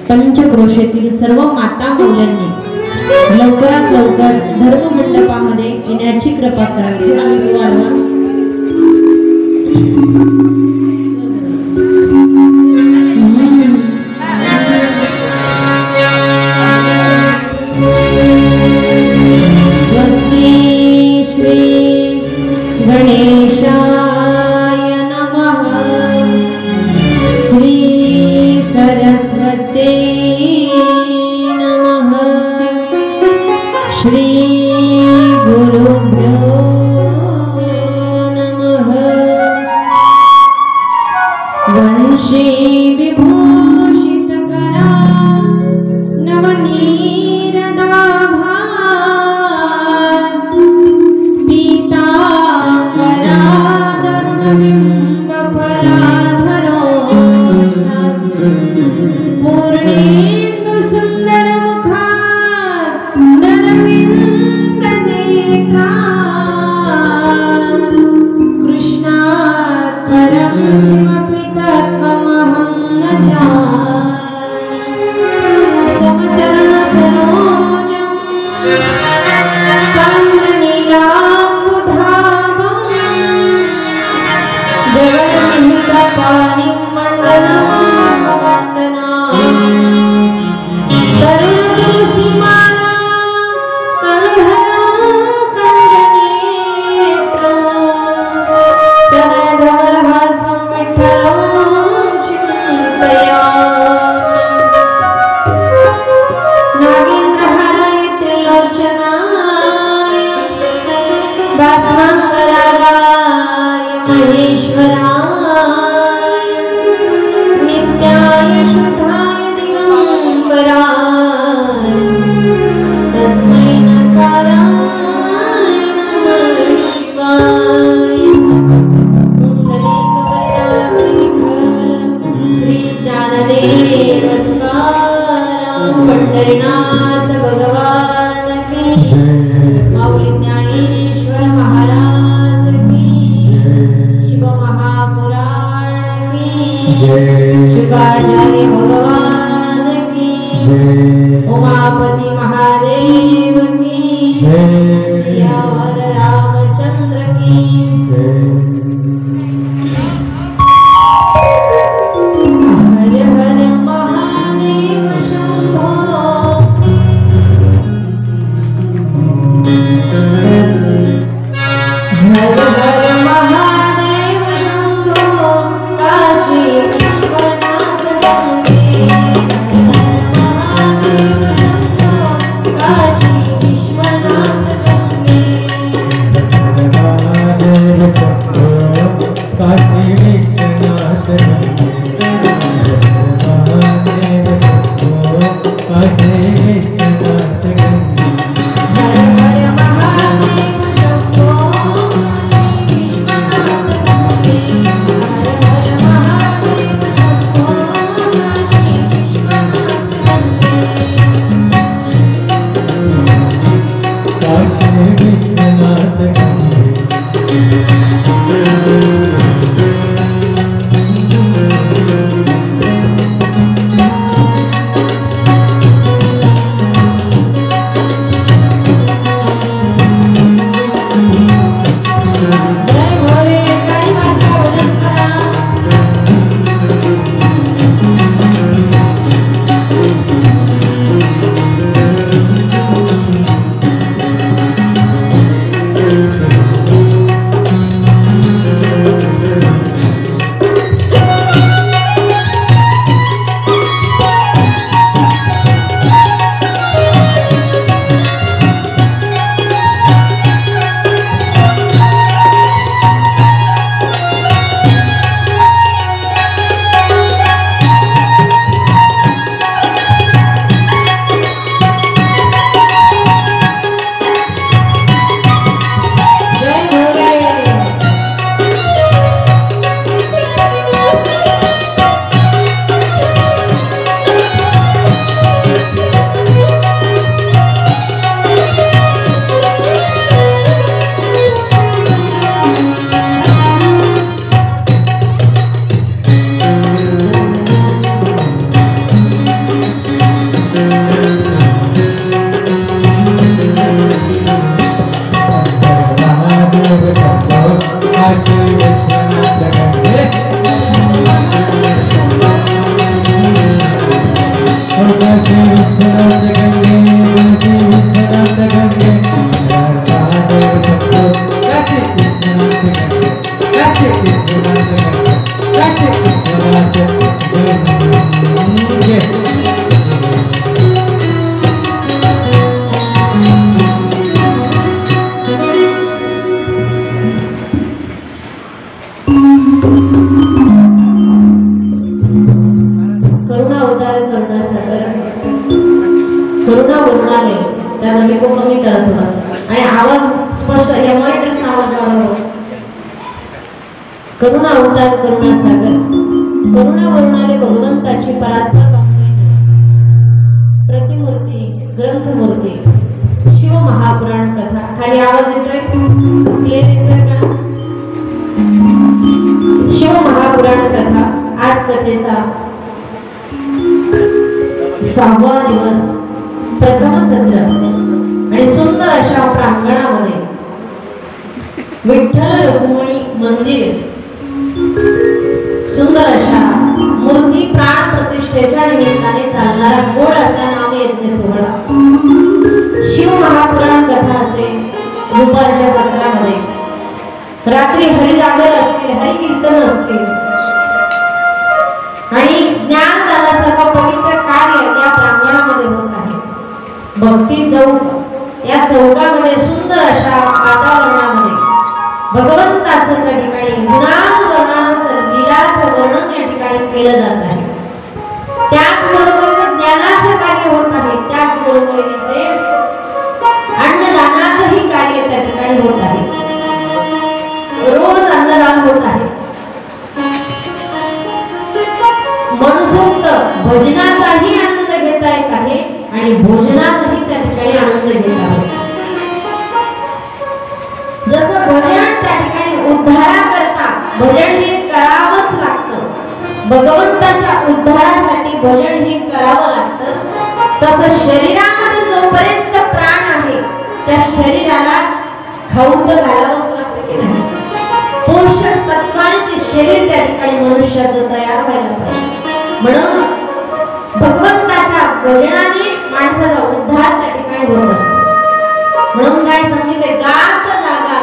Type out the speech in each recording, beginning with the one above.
पंचक्रोशीतील सर्व माता मौल्यांनी लवकरात लवकर धर्ममंडपामध्ये येण्याची कृपा करावी. स्वस्ति श्री गणेशाय नमः. श्री सरस्वती श्री गुरुभ्यो नमः. वंशी विभूषितकरा नवनीरदाभा पीताम्बरा तरुणबिम्बफलाधरो पूर्णेन्दु सुन्दरमुखा नरविन्दनेत्रा कृष्णात् परं किमपि तत्त्वमहं न जाने. समचरणसरोजं सान्द्रनीलाम्बुधामं जगन्निहितपाणिं मण्डनामवन्दनामि. तरुणतुलसीमाला तरुणधरं कञ्जनेत्रं तनयधवलहासं विठ्ठलं पंढरीनाथ भगवान की, माऊली ज्ञानेश्वर महाराज की, शिव महापुराण की, शुकाचार्य भगवान की, उमापति महादेव की, सियावर रामचंद्र की। हर हर महादेव शंभो, हर हर महादेव शंभो, काशी विश्वनाथ गंगे, हर हर महादेव शंभो, काशी विश्वनाथ गंगे, महादेव शंभो, काशी विश्वनाथ गंगे, महादेव शंभो, काशी विश्वनाथ गंगे, हर हर महादेव शंभो, काशी विश्वनाथ गंगे, हर हर महादेव शंभो, काशी विश्वनाथ गंगे। काशी विश्वनाथ गंगे। जय भोले काळी माता भजन करा। जय भोले महादेव शंभो, काशी विश्वनाथ गंगे, काशी विश्वनाथ गंगे, काशी विश्वनाथ गंगे, महादेव शंभो, काशी विश्वनाथ गंगे, काशी विश्वनाथ गंगे, काशी विश्वनाथ गंगे। करुणा अवतार करुणा सागर, करुणा वर्णाले त्याचा मी खूप कमी करा थोडासा आणि आवाज स्पष्ट या मॉनिटरचा आवाज वाढवा। करुणा अवतार करुणा सागर, करुणा वर्णाले भगवंताची परात्पर वाङ्मय, प्रतिमूर्ती ग्रंथमूर्ती शिव महापुराण कथा। खाली आवाज येतोय, क्लिअर येतोय का? शिव महापुराण कथा आज कथेचा 6वा दिवस, प्रथम सत्र आणि सुंदर अशा प्रांगणामध्ये विठ्ठल रुक्मिणी मंदिर, सुंदर अशा मूर्ती प्राण प्रतिष्ठेच्या निमित्ताने चालणारा गोड असा नामयज्ञ सोहळा। शिव महापुराण कथा असे दुपारच्या सत्रामध्ये रात्री हरिजागर असते, हरिकीर्तन असते आणि ज्ञानदानासारखं पवित्र कार्य या प्रांगणामध्ये होत आहे। भक्ती चौक या चौकामध्ये सुंदर अशा वातावरणामध्ये भगवंताचं त्या ठिकाणी गुणानुवर्णाचं लीलाचं वर्णन या ठिकाणी केलं जात आहे। त्याचबरोबर ज्ञानाचं कार्य होत आहे, त्याचबरोबर ते अन्नदानाचंही कार्य त्या ठिकाणी होत आहे। रोज अन्नदान होत आहे, मनसोक्त भजनाचाही आनंद घेता येत आहे आणि आणि भोजनाचाही त्या ठिकाणी आनंद घेत आहोत. जसं भजन त्या ठिकाणी उद्धाराकरता भजन हे करावंच लागतं, भगवंताच्या उद्धारासाठी भजन हे करावं लागतं, तसं शरीरामध्ये जोपर्यंत प्राण आहे त्या शरीराला खाऊ तर घालावंच लागतं की नाही. पोषक तत्वाने ते शरीर त्या ठिकाणी मनुष्याचं तयार व्हायला पाहिजे. म्हणून भगवंताच्या भजनाने माणसाचा उद्धार त्या ठिकाणी होत असतो. म्हणून काय सांगितले, गात जागा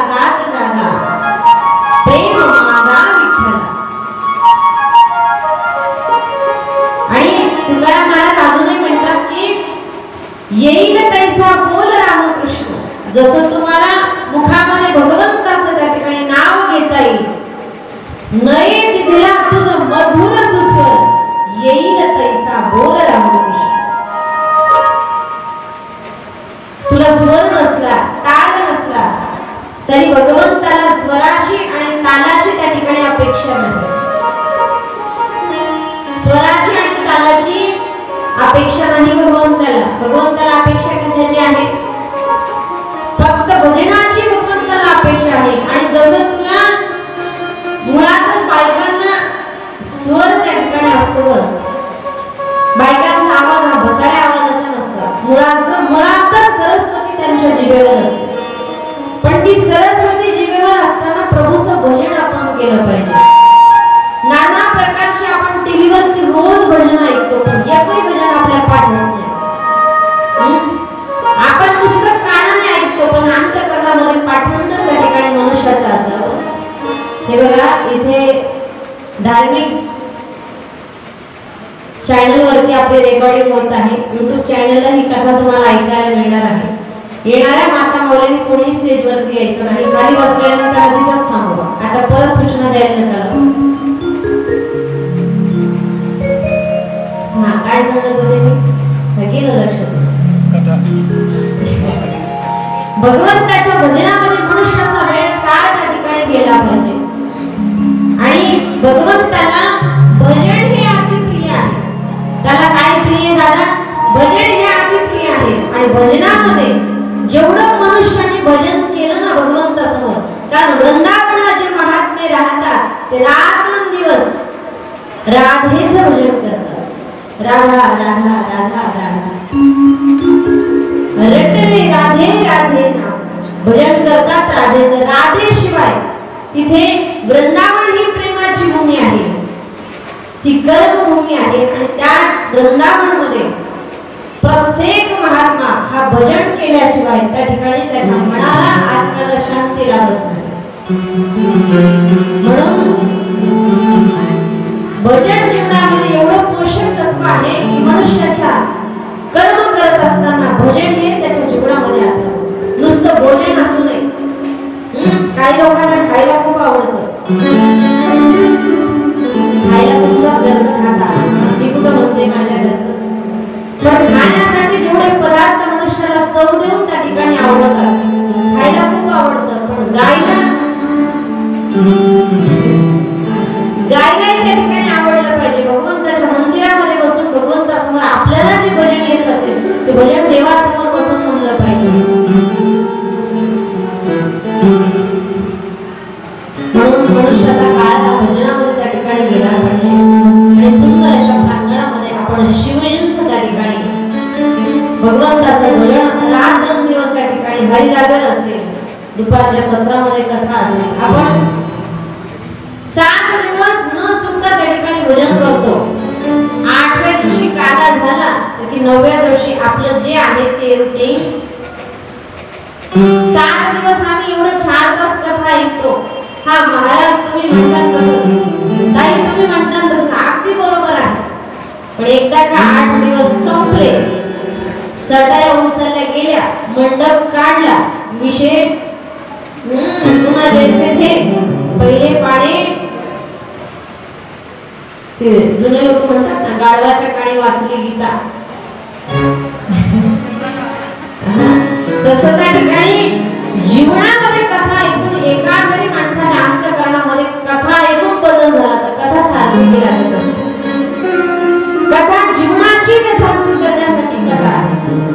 प्रेम मागा विठ्ठला. आणि तुकाराम महाराज अजूनही म्हणतात की येईल तैसा बोल रामकृष्ण. जसं तुम्हाला मुखामध्ये भगवंताचं त्या ठिकाणी नाव घेता येईल, नये तिथला तुझं मधुर सुस्वर, येईल तैसा बोल रामकृष्ण. तुला स्वर नसला, ताल नसला तरी भगवंताला स्वराची आणि तालाची त्या ठिकाणी अपेक्षा नाही. स्वराची आणि तालाची अपेक्षा नाही भगवंताला. भगवंताला अपेक्षा कशाची आहे? फक्त भजनाची भगवंताला अपेक्षा आहे. आणि जसं तुला मुळातच बायकांना स्वर त्या ठिकाणी असतो, बायकांचा आवाज हा बसाड्या आवाजाचा नसतात, मुळातच सरस्वती त्यांच्या जिभेवर असते. पण ती सरस्वती जिभेवर असताना प्रभूचं भजन आपण केलं पाहिजे. नाना प्रकारचे आपण टीव्हीवरती रोज भजन ऐकतो, पण एकही भजन आपल्याला पाठ होत नाही. आपण नुसतं कानाने ऐकतो, पण अंतःकरणामध्ये पाठांतर त्या ठिकाणी मनुष्याचं असावं. हे बघा, इथे धार्मिक चॅनल वरती आपली रेकॉर्डिंग होत आहे. YouTube चॅनलला ही कथा तुम्हाला ऐकायला मिळणार आहे. येणाऱ्या माता मौलींनी कोणी स्टेज वरती यायचं नाही, खाली बसल्यानंतर आधीच थांबवा. आता परत सूचना द्यायला नका. हा, काय सांगत होते मी? गेलं लक्षात. भगवंताच्या भजनामध्ये मनुष्याचा वेळ काळ त्या ठिकाणी गेला पाहिजे. आणि भगवंताला भजन हे अति प्रिय आहे. त्याला काय प्रिय दादा? भजन हे अति प्रिय आहे. आणि भजनामध्ये जेवढं मनुष्याने भजन केलं ना भगवंतासमोर, कारण वृंदावनला जे महात्मे राहतात ते रात्रंदिवस राधेचं भजन करतात. राधा राधा राधा राधा रटले राधे राधे नाम, भजन करतात राधेचं. राधेशिवाय तिथे वृंदावन ही प्रेमाची भूमी आहे, ती कर्मभूमी आहे. आणि त्या वृंदावन मध्ये प्रत्येक महात्मा हा भजन केल्याशिवाय त्या ठिकाणी त्याच्या मनाला आत्म्याला शांती लाभत नाही. म्हणून भजन जीवनामध्ये एवढं पोषक तत्व आहे की मनुष्याच्या कर्म करत असताना भजन हे त्याच्या जीवनामध्ये असावं. नुसतं भोजन असू नये. काही लोकांना खायला खूप आवडतं, खायला तुमच्या घरचं खाता, मी कुठं म्हणते माझ्या घरचं, पण खाण्यासाठी जेवढे पदार्थ मनुष्याला चव देऊन त्या ठिकाणी आवडतात, खायला खूप आवडतं, पण गायला त्या ठिकाणी आवडलं पाहिजे. भगवंताच्या मंदिरामध्ये बसून भगवंतासमोर आपल्याला जे भजन येत असेल ते भजन देवासमोर बसून म्हणलं पाहिजे. म्हणून मनुष्याचा काळ हा भजनामध्ये त्या ठिकाणी गेला पाहिजे. आणि सुंदर अशा प्रांगणामध्ये आपण शिवजींचं त्या ठिकाणी भगवंताचं भजन रात्रंदिवस त्या ठिकाणी हरिजागर असेल, दुपारच्या सत्रामध्ये कथा असेल, आपण 7 दिवस न चुकता त्या ठिकाणी भजन करतो. 8व्या दिवशी काला झाला तर की 9व्या दिवशी आपलं जे आहे ते रुटीन. 7 दिवस आम्ही एवढं 4 तास कथा ऐकतो. हा महाराज तुम्ही म्हणतात तसं, ताई तुम्ही म्हणतात तसं, अगदी बरोबर आहे. पण एकदा का 8 दिवस संपले, चढाया उचलल्या गेल्या, मंडप काढला, विषय पुन्हा जैसे थे पहिले पाडे. ते जुने लोक म्हणतात ना, गाढवाच्या काळी वाचली गीता, तसं त्या ठिकाणी जीवनामध्ये कथा ऐकून एका जरी माणसाने अंतःकरणामध्ये कथा ऐकून बदल झाला तर कथा सार्थकी लागत असते. कथा जीवनाची व्यथा दूर करण्यासाठी कथा आहे.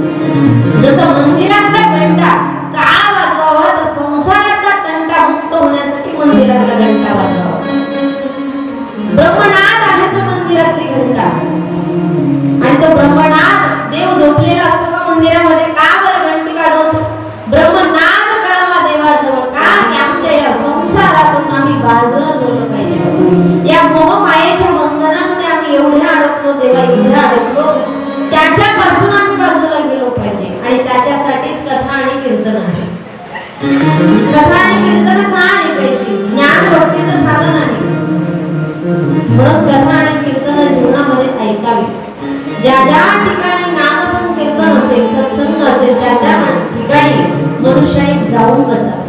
मंदिरातला घंटा का वाजवावा? तर संसारातला तंटा मुक्त होण्यासाठी मंदिरातला घंटा वाजवावा. ब्रह्मनाद आहे तो मंदिरातली घंटा. आणि तो ब्रह्मनाद देव झोपलेला असतो का मंदिरामध्ये? का बरं घंटी वाजवतो? ब्रह्मनाद करावा देवाजवळ. का? की आमच्या या संसारातून आम्ही बाजूला जोडलं पाहिजे. या मोहमायेच्या बंधनामध्ये आम्ही एवढे अडकलो, देवा एवढे अडकलो, त्याच्यापासून आम्ही बाजूला गेलो पाहिजे. आणि त्याच्यासाठीच कथा आणि कीर्तन आहे. कथा आणि कीर्तन का ऐकायची? ज्ञान भक्तीचं साधन आहे. म्हणून कथा आणि कीर्तन जीवनामध्ये ऐकावी. ज्या ज्या ठिकाणी नामसंकीर्तन असेल, सत्संग असेल, त्या त्या ठिकाणी मनुष्याने जाऊन बसावे.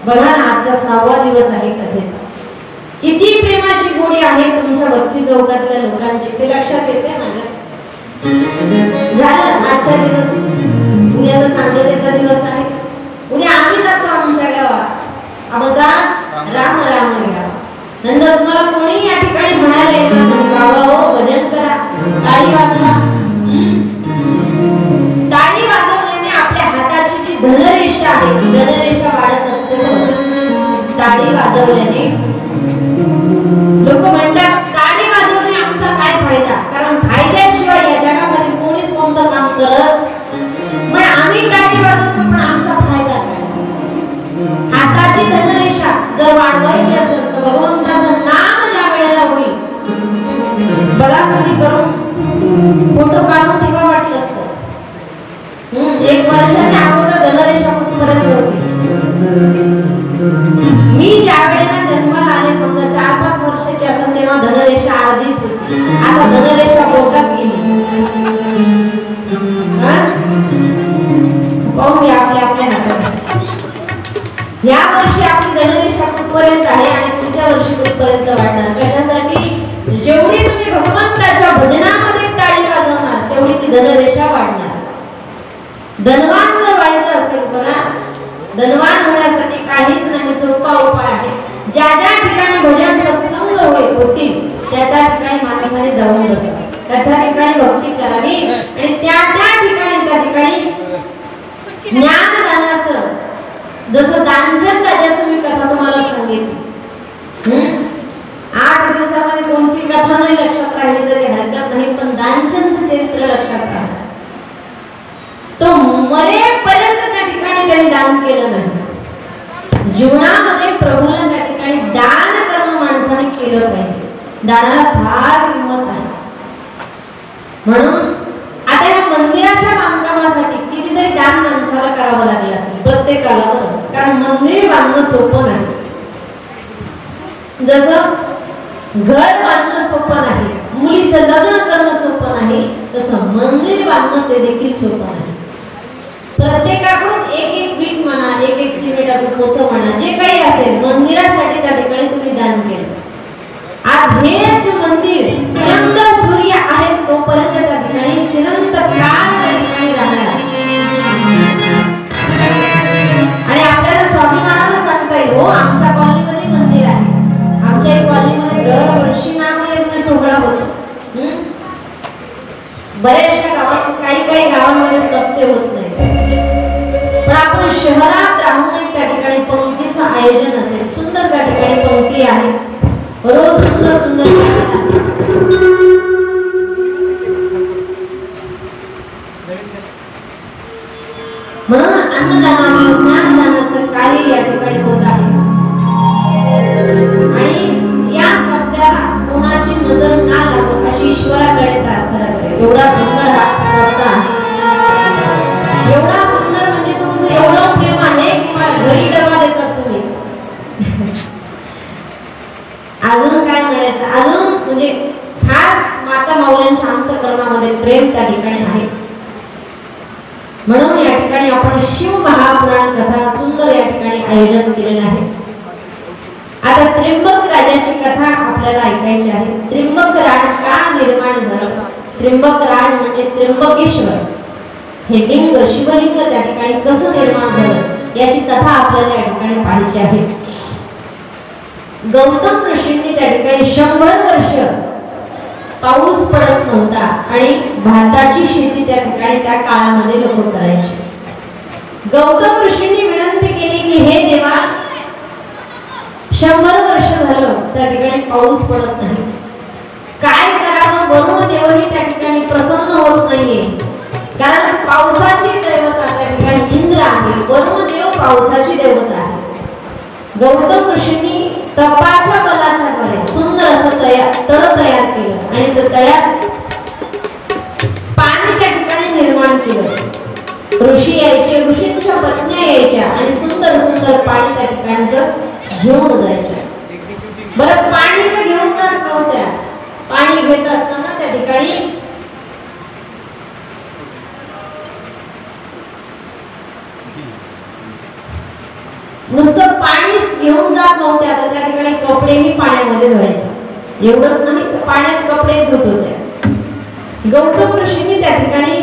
बघा ना, आजचा 6वा दिवस आहे कथेचा. किती प्रेमाची गोडी आहे तुमच्या भक्ती चौकातल्या लोकांची, ते लक्षात येते माझ्या. झालं आजचा दिवस, उद्या तर सांगतेचा दिवस आहे. उद्या आम्ही जातो आमच्या गावात, आमचा राम राम घ्या. नंतर तुम्हाला कोणी या ठिकाणी म्हणाले बाबा हो भजन करा, टाळी वाजवा. टाळी वाजवल्याने आपल्या हाताची जी धनरेषा आहे ती धनरेषा वाढत असते. टाळी वाजवल्याने लोक म्हणतात टाळी वाजवणे आमचा काय फायदा? कारण फायद्याशिवाय या जगामध्ये कोणीच कोणतं काम करत. पण आम्ही टाळी वाजवतो, पण आमचा फायदा काय? हाताची धनरेषा जर वाढवायची असेल तर भगवंताचं नाम ज्या वेळेला होईल, बघा कधी करून फोटो काढून ठेवा वाटलं असतं. 1 वर्षाच्या अगोदर धनरेषा कुठपर्यंत होती. मी ज्या वेळेला जन्माला आले, समजा 4-5 वर्षाची असेल, तेव्हा धनरेषा अर्धीच होती. आता धनरेषा पोटात गेली. पाहून घ्या आपल्या आपल्या हातात. या वर्षी आपली धनरेषा कुठपर्यंत आहे आणि पुढच्या वर्षी कुठपर्यंत वाढणार? कशासाठी? जेवढी तुम्ही भगवंताच्या भजनामध्ये टाळी वाजवणार तेवढी ती धनरेषा वाढणार. धनवान जर व्हायचं असेल, बघा धनवान होण्यासाठी काहीच नाही, सोपा उपाय आहे. ज्या ज्या ठिकाणी भजन सत्संग होतील त्या त्या ठिकाणी माणसाने जाऊन बसावे, त्या त्या ठिकाणी भक्ती करावी आणि त्या त्या ठिकाणी ज्ञानदानाचं, जसं दानचंद राजाचं मी कथा तुम्हाला सांगितली. 8 दिवसामध्ये कोणती कथा नाही लक्षात राहिली तरी हरकत नाही, पण दानचंदचं चरित्र लक्षात राहणार. तो मरेपर्यंत त्या ठिकाणी त्यांनी दान केलं नाही. जीवनामध्ये प्रभूला त्या ठिकाणी दान करणं माणसाने केलं पाहिजे. दानाला फार किंमत आहे. म्हणून आता या मंदिराच्या बांधकामासाठी कितीतरी दान माणसाला करावं लागलं असेल प्रत्येकाला, कारण मंदिर बांधणं सोपं नाही. जसं घर बांधणं सोपं नाही, मुलीचं लग्न करणं सोपं नाही, तसं मंदिर बांधणं ते देखील सोपं नाही. प्रत्येकाकडून एक वीट म्हणा, एक सिमेंटाचं पोतं म्हणा, जे काही असेल मंदिरासाठी त्या ठिकाणी तुम्ही दान केलं. आज हेच मंदिर चंद्र सूर्य आहे तोपर्यंत त्या ठिकाणी चिरंत काळ त्या ठिकाणी राहणार. आणि आपल्याला स्वाभिमानानं सांगता येईल, हो आमच्या कॉलनीमध्ये मंदिर आहे, आमच्या कॉलनीमध्ये दरवर्षी नामयज्ञ सोहळा होतो. बऱ्याचशा गावात काही गावांमध्ये सत्य होत नाही, पण आपण शहरात राहूनही त्या ठिकाणी पंक्तीचं आयोजन असेल, सुंदर त्या ठिकाणी पंक्ती आहे, रोज सुंदर म्हणून अन्नदानाचं ज्ञानदानाचं कार्य या ठिकाणी होत आहे. आणि या सत्याला कोणाची नजर ना लागो अशी ईश्वराकडे प्रार्थना करेल. एवढा सुंदर हा सप्ताह आहे, एवढा सुंदर म्हणजे तुमचं एवढं प्रेम आहे की मला घरी डबा देतात तुम्ही. अजून काय म्हणायचं? अजून म्हणजे फार माता माऊल्यांच्या अंतःकरणामध्ये प्रेम त्या ठिकाणी आहे. म्हणून या ठिकाणी आपण शिव महापुराण कथा सुंदर या ठिकाणी आयोजन केलेलं आहे. आता त्र्यंबक राजाची कथा आपल्याला ऐकायची आहे. त्र्यंबक राज का निर्माण झालं? त्र्यंबक राज म्हणजे त्र्यंबकेश्वर हे लिंग, शिवलिंग त्या ठिकाणी कसं निर्माण झालं याची कथा आपल्याला या ठिकाणी पाहायची आहे. गौतम ऋषींनी त्या ठिकाणी 100 वर्ष पाऊस पडत नव्हता आणि भाताची शेती त्या ठिकाणी त्या काळामध्ये लोक करायचे. गौतम ऋषींनी विनंती केली की हे देवा, 100 वर्ष झालं त्या ठिकाणी पाऊस पडत नाही, काय करावं? वरुण देवही त्या ठिकाणी प्रसन्न होत नाहीये, कारण पावसाची देवता त्या ठिकाणी इंद्र आहे, वरुण देव पावसाची देवता आहे. गौतम ऋषींनी तपाच्या बलाच्या द्वारे सुंदर असं तळ तयार केलं आणि त्या तळ्यात पाणी त्या ठिकाणी निर्माण केलं. ऋषी यायचे, ऋषींच्या पत्न्या यायच्या आणि सुंदर सुंदर पाणी त्या ठिकाणचं घेऊन जायच्या. बरं, पाणी तर घेऊन जात नव्हत्या. पाणी घेत असताना त्या ठिकाणी नुसतं पाणीच घेऊन जात नव्हत्या, तर त्या ठिकाणी कपडेही पाण्यामध्ये धुवायचे. एवढंच नाही, पाण्यात कपडे धुत होत्या. गौतम ऋषींनी त्या ठिकाणी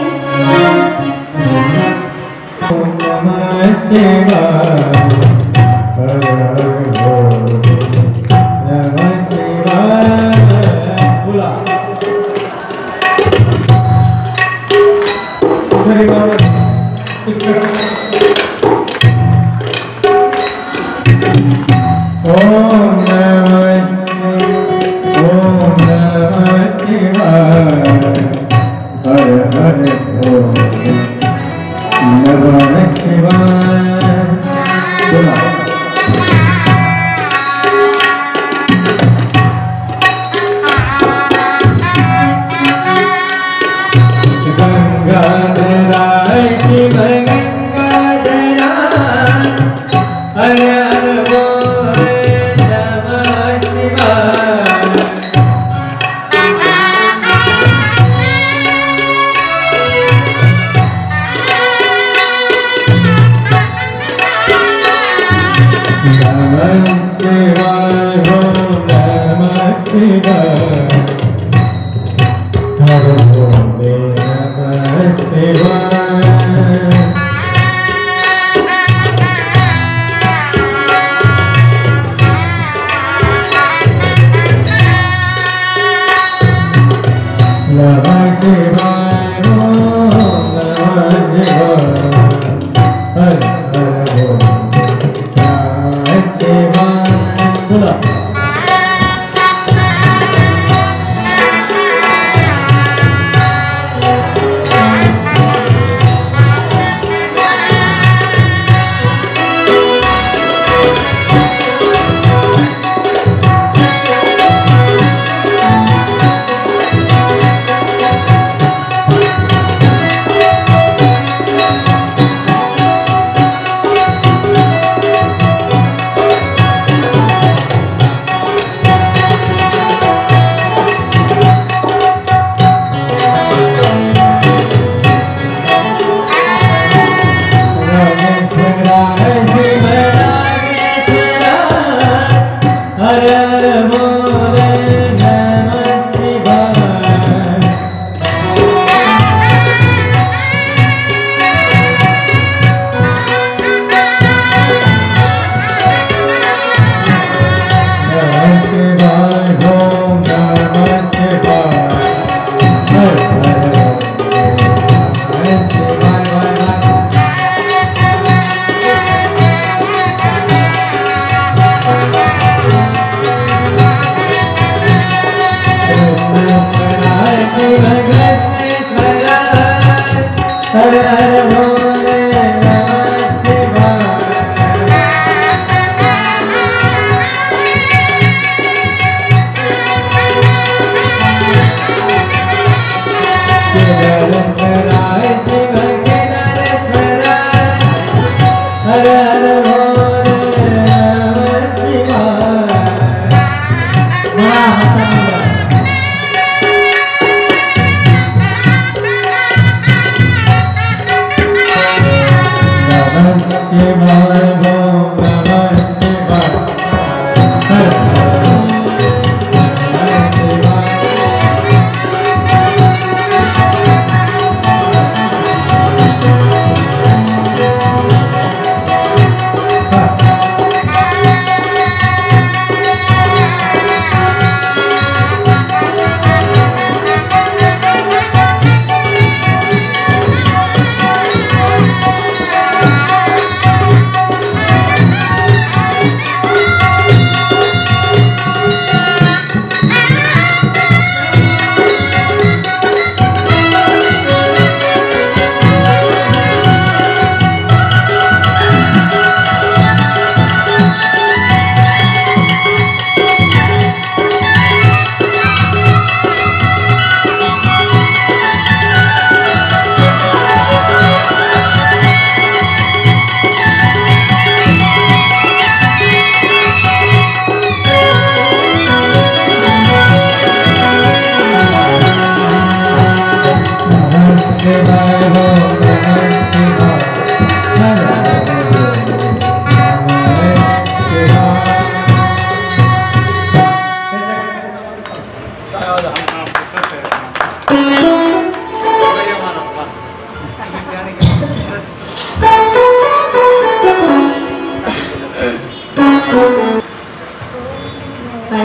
काय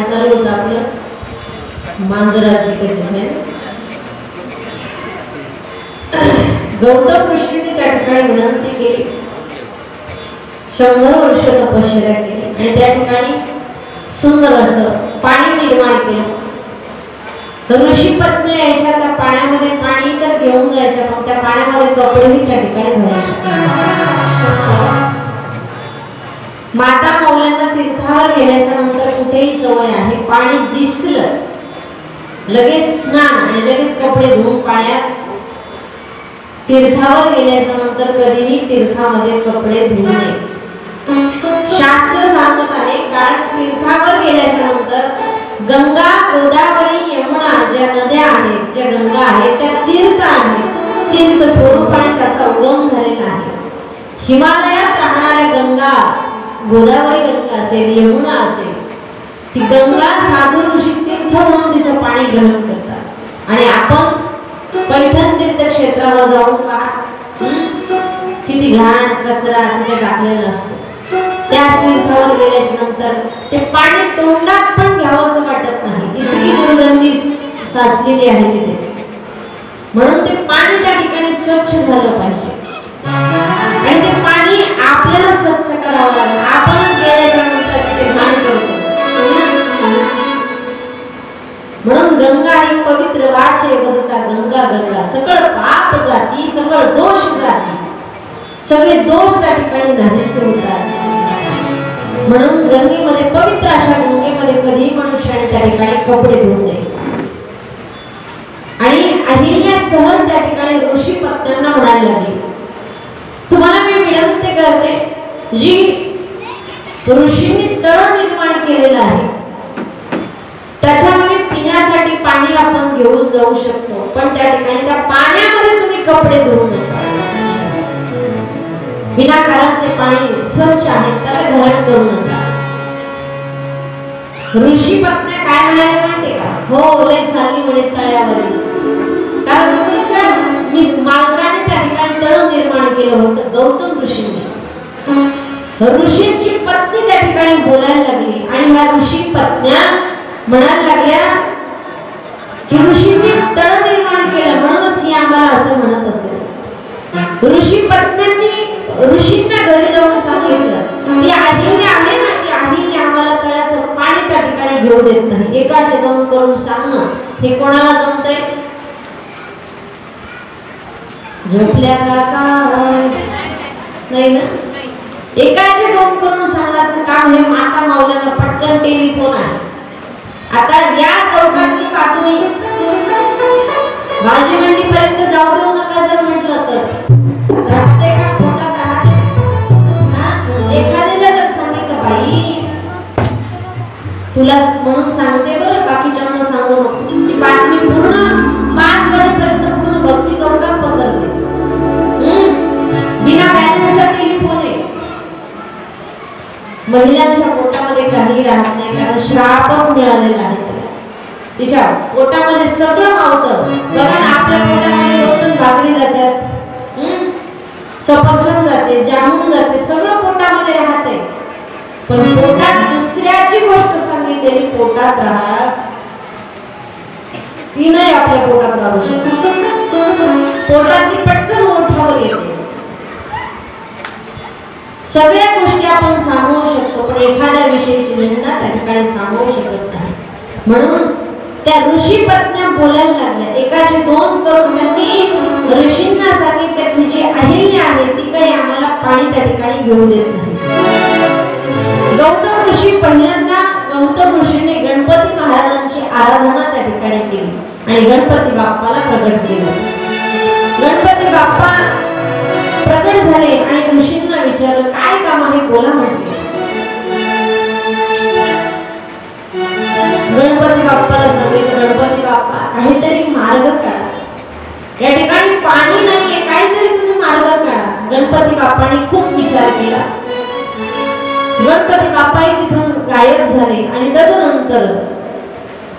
चालू होतं आपलं मांजराची कथे. गौतम ऋषीने त्या ठिकाणी विनंती केली, 100 वर्ष तपश्चर्या केली आणि त्या ठिकाणी सुंदर असं पाणी निर्माण केलं. तर ऋषी पत्नी यायच्या त्या पाण्यामध्ये, पाणी तर घेऊन जायच्या पण त्या पाण्यामध्ये कपडेही त्या ठिकाणी घालायचे. माता मौल्यांना तीर्थावर गेल्याच्या नंतर कुठेही सवय आहे, पाणी दिसलं लगेच स्नान आणि लगेच कपडे धुवून पाण्यात. तीर्थावर गेल्याच्या नंतर कधीही तीर्थामध्ये कपडे धुवू नये शास्त्र सांगत आहे. कारण तीर्थावर गेल्याच्या नंतर गंगा, गोदावरी, यमुना ज्या नद्या आहेत, ज्या गंगा आहेत, त्या तीर्थ आहेत. तीर्थ स्वरूपाने त्याचा उगम झालेला आहे. हिमालयात राहणाऱ्या गंगा, गोदावरी गंगा असेल, यमुना असेल, ती गंगा साधू ऋषी तीर्थ म्हणून तिचं पाणी ग्रहण करतात. आणि आपण पैठण तीर्थक्षेत्रावर जाऊन पहा, किती घाण कचरा तिथे टाकलेला असतो. त्या तीर्थावर गेल्याच्या नंतर ते पाणी तोंडात पण घ्यावं असं वाटत नाही, इतकी दुर्गंधी साचलेली आहे तिथे. म्हणून ते पाणी त्या ठिकाणी स्वच्छ झालं पाहिजे आणि ते पाणी आपल्याला स्वच्छ करावं लागेल. आपण गेल्याच्या नंतर तिथे घाण करतो. म्हणून गंगा ही पवित्र वाचे बदता गंगा गंगा, सगळं पाप जाती, सगळं दोष जाती, सगळे दोष त्या ठिकाणी नाहीसे होतात. म्हणून गंगेमध्ये, पवित्र अशा गंगेमध्ये कधीही मनुष्याने त्या ठिकाणी कपडे धुवू नये. आणि अहिल्या सहज त्या ठिकाणी ऋषी पत्न्यांना म्हणायला लागली, तुम्हाला मी विनंती करते, जी ऋषींनी तळ निर्माण केलेलं आहे त्याच्यामध्ये पिण्यासाठी पाणी आपण घेऊन जाऊ शकतो, पण त्या ठिकाणी त्या पाण्यामध्ये तुम्ही कपडे धुवू नका. विनाकारण ते पाणी स्वच्छ आहे, त्याला घाण करू नका. ऋषी पत्नी काय म्हणाले माहिती का? हो, लय चालली म्हणे तळ्यावरील. कारण मी मालकाने त्या ठिकाणी तळ निर्माण केलं होतं, गौतम ऋषींनी. ऋषींची पत्नी त्या ठिकाणी बोलायला लागली आणि ह्या ऋषी पत्न्या म्हणायला लागल्या की ऋषींनी तळ निर्माण केलं म्हणूनच ही आम्हाला असं म्हणत असेल. ऋषी पत्न्यांनी ऋषींना घरी जाऊन सांगितलं की अहिल्या आहे ना, ती अहिल्या आम्हाला तळ्याचं पाणी त्या ठिकाणी घेऊ देत नाही. एकाचे दोन करून सांगणं हे कोणाला जमतंय? झोपल्या का काय? नाही ना. एकाचे दोन करून सांगायचं काम हे माता माऊल्यांना पटकन टेलिफोन आहे. आता या चौकातली बातमी भाजी मंडी पर्यंत जाऊ देऊ नका जर म्हटलं तर राहते का पोटात राहते. एखाद्याला जर सांगितलं बाई तुला म्हणून सांगते बरं, बाकीच्यांना सांगू नको, ती बातमी पूर्ण 5 वाजेपर्यंत पूर्ण भक्ती चौकात पसरते. बिना बॅलन्सचा टेलिफोन आहे. महिलांच्या पोटामध्ये काही राहत नाही कारण श्रापच मिळालेला आहे त्याला. तिच्या पोटामध्ये सगळं मावतं. बघा ना, आपल्या पोटामध्ये 2 भाकरी जातात, सफरचंद जाते, जामून जाते, सगळं पोटामध्ये राहते. पण पोटात दुसऱ्याची गोष्ट सांगितलेली पोटात राहा, ती नाही आपल्या पोटात राहू शकत. पोटातली पटकन ओठावर येते. सगळ्या गोष्टी आपण सामावू शकतो पण एखाद्या विषयीची निंदा त्या ठिकाणी सामावू शकत नाही. म्हणून त्या ऋषी पत्न्या बोलायला लागल्या. एकाचे 2 करून त्यांनी ऋषींना सांगितले की जी अहिल्या आहे ती काही आम्हाला पाणी त्या ठिकाणी घेऊ देत नाही. गौतम ऋषी पहिल्यांदा गौतम ऋषीने गणपती महाराजांची आराधना त्या ठिकाणी केली आणि गणपती बाप्पाला प्रकट केलं. गणपती बाप्पा प्रकट झाले आणि ऋषींना विचारलं काय काम आहे बोला म्हटले. गणपती बाप्पाला सांगितलं गणपती बाप्पा काहीतरी मार्ग काढा, या ठिकाणी पाणी नाहीये, काहीतरी तुम्ही मार्ग काढा. गणपती बाप्पाने खूप विचार केला. गणपती बाप्पाही तिथून गायब झाले आणि तदनंतर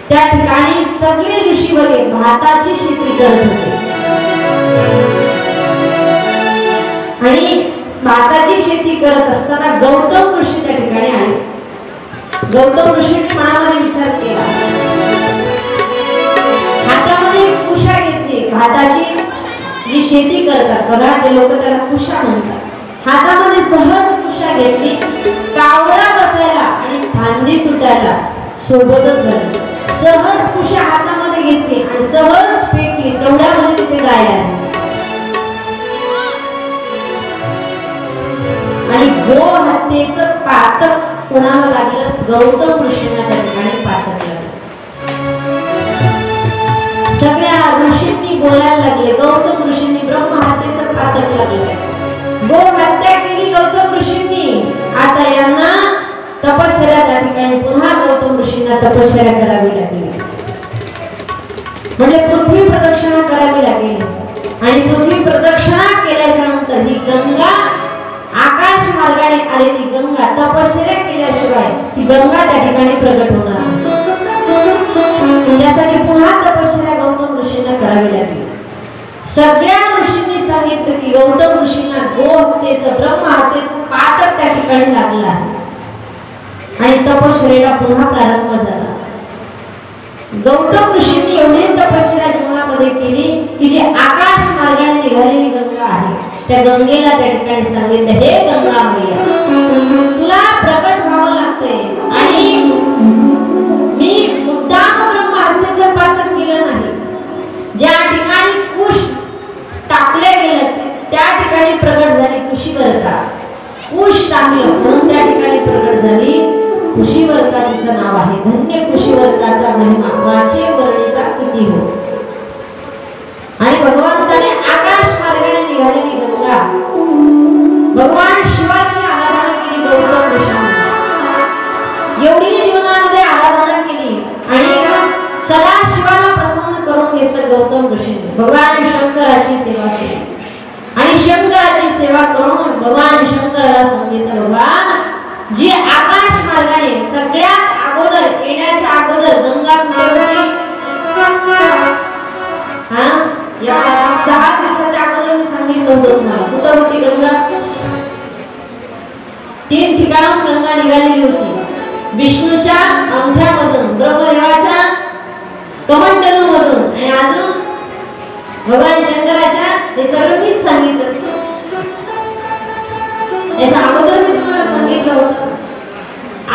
त्या ठिकाणी सगळे ऋषीवरे भाताची शेती करत होते आणि भाताची शेती करत असताना गौतम ऋषी त्या ठिकाणी आले। गौतम ऋषींनी मनामध्ये विचार केला, हातामध्ये कुशा घेतली, भाताची जी शेती करतात बघा ते लोक त्याला कुशा म्हणतात। हातामध्ये सहज कुशा घेतली, कावळा बसायला आणि फांदी तुटायला सोबतच झाली। सहज कुशा हातामध्ये घेतली आणि सहज फेकली, तेवढ्यामध्ये तिथे गाय आली आणि गो हत्येचं पातक कोणाला लागलं? गौतम ऋषींना त्या ठिकाणी पातक लागलं। सगळ्या ऋषींनी बोलायला लागले, गौतम ऋषींनी ब्रह्म हत्येचं पातक लागलं, गो हत्या केली गौतम ऋषींनी, आता यांना तपश्चर्या त्या ठिकाणी पुन्हा गौतम ऋषींना तपश्चर्या करावी लागली, म्हणजे पृथ्वी प्रदक्षिणा करावी लागेल आणि पृथ्वी प्रदक्षिणा केल्याच्या नंतर ही गंगा आकाश मार्गाने आलेली गंगा तपश्चर्या केल्याशिवाय ती गंगा त्या ठिकाणी प्रगट होणार नाही। त्यासाठी पुन्हा तपश्चर्या गौतम ऋषींना करावी लागली। सगळ्या ऋषींनी सांगितलं की गौतम ऋषींना गो हत्येचं ब्रह्म हत्येचं पातक त्या ठिकाणी लागलं आहे आणि तपश्चर्येला पुन्हा प्रारंभ झाला। गौतम ऋषींनी एवढी तपश्चर्या जीवनामध्ये केली की जी आकाश मार्गाने निघालेली गंगा आहे त्या गंगेला त्या ठिकाणी सांगितलं, हे गंगा मैया तुला प्रकट व्हावं लागतंय आणि मी मुद्दाम ब्रह्म हत्येचं पातक केलं नाही। ज्या ठिकाणी कुश टाकले गेले त्या ठिकाणी प्रकट झाली कुशीवरता, कुश टाकलं म्हणून त्या ठिकाणी प्रकट झाली कुशीवरता, तिचं नाव आहे। धन्य कुशीवरताचा महिमा वाचे वर्णिता किती हो। आणि भगवंताने आकाश मार्गाने निघालेली गंगा भगवान शिवाची आराधना केली गौतम ऋषींनी, एवढी जीवनामध्ये आराधना केली आणि सदा शिवाला प्रसन्न करून घेतलं गौतम ऋषींनी। भगवान शंकराची सेवा केली आणि शंकराची सेवा करून भगवान शंकराला सांगितलं, भगवान जी आकाश मार्गाने सगळ्यात अगोदर येण्याच्या अगोदर गंगा कुठे होती? या 6 दिवसाच्या अगोदर मी सांगितलं होतं तुम्हाला, कुठं होती गंगा? 3 ठिकाणाहून गंगा निघालेली होती, विष्णूच्या अंगठ्यामधून, ब्रह्मदेवाच्या कमंडलूमधून आणि अजून भगवान शंकराच्या, हे सगळं मीच सांगितलं, याच्या अगोदर मी तुम्हाला सांगितलं होतं।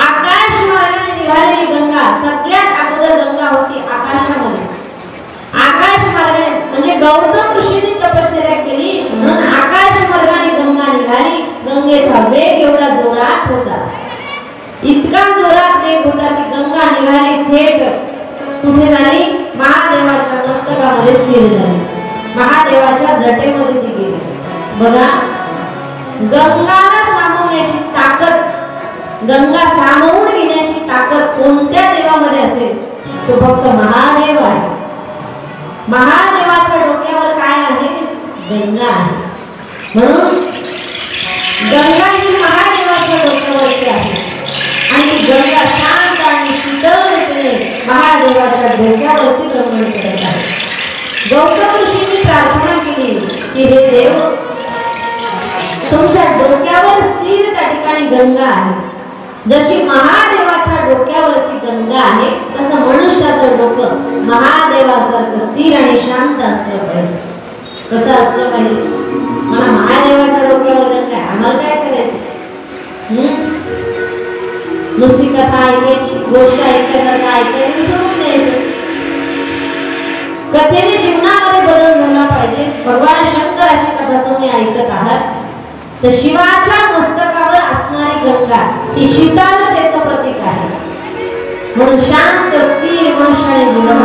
आकाश मार्गाने निघालेली गंगा सगळ्यात अगोदर गंगा होती आकाशामध्ये, आकाश मार्गाने म्हणजे गौतम ऋषींनी तपश्चर्या केली म्हणून आकाश मार्गाने गंगा निघाली। गंगेचा वेग एवढा जोरात होता, इतका जोरात वेग होता की गंगा निघाली थेट कुठे झाली? महादेवाच्या मस्तकामध्ये स्थिर झाली, महादेवाच्या जटेमध्ये ती गेली। बघा गंगाला सामावण्याची ताकद, गंगा सामावून घेण्याची ताकद कोणत्या देवामध्ये असेल? तो फक्त महादेव आहे। महादेवाच्या डोक्यावर काय आहे? गंगा आहे, म्हणून गंगा ही महादेवाच्या डोक्यावरती आहे आणि ती गंगा शांत आणि शीतलपणे महादेवाच्या डोक्यावरती भ्रमण करत आहे। गौतम ऋषींनी प्रार्थना केली की हे देव, तुमच्या डोक्यावर स्थिर त्या ठिकाणी गंगा आहे, जशी महादेवाच्या डोक्यावरती गंगा आहे तसं मनुष्याचं डोकं महादेवासारखं स्थिर आणि शांत असलं पाहिजे। कसं असलं पाहिजे? मला महादेवाच्या डोक्यावर गंगा आहे, आम्हाला काय करायचं? नुसती कथा ऐकायची, गोष्ट ऐकायचं, ऐकायचं सोडून द्यायचं। कथेने जीवनामध्ये बदल झाला पाहिजे। भगवान शंकराची कथा तुम्ही ऐकत आहात तर शिवाच्या मस्तकावर असणारी गंगा ही शीतलतेचं प्रतीक आहे, म्हणून शांत स्थिर मनुष्याने जीवन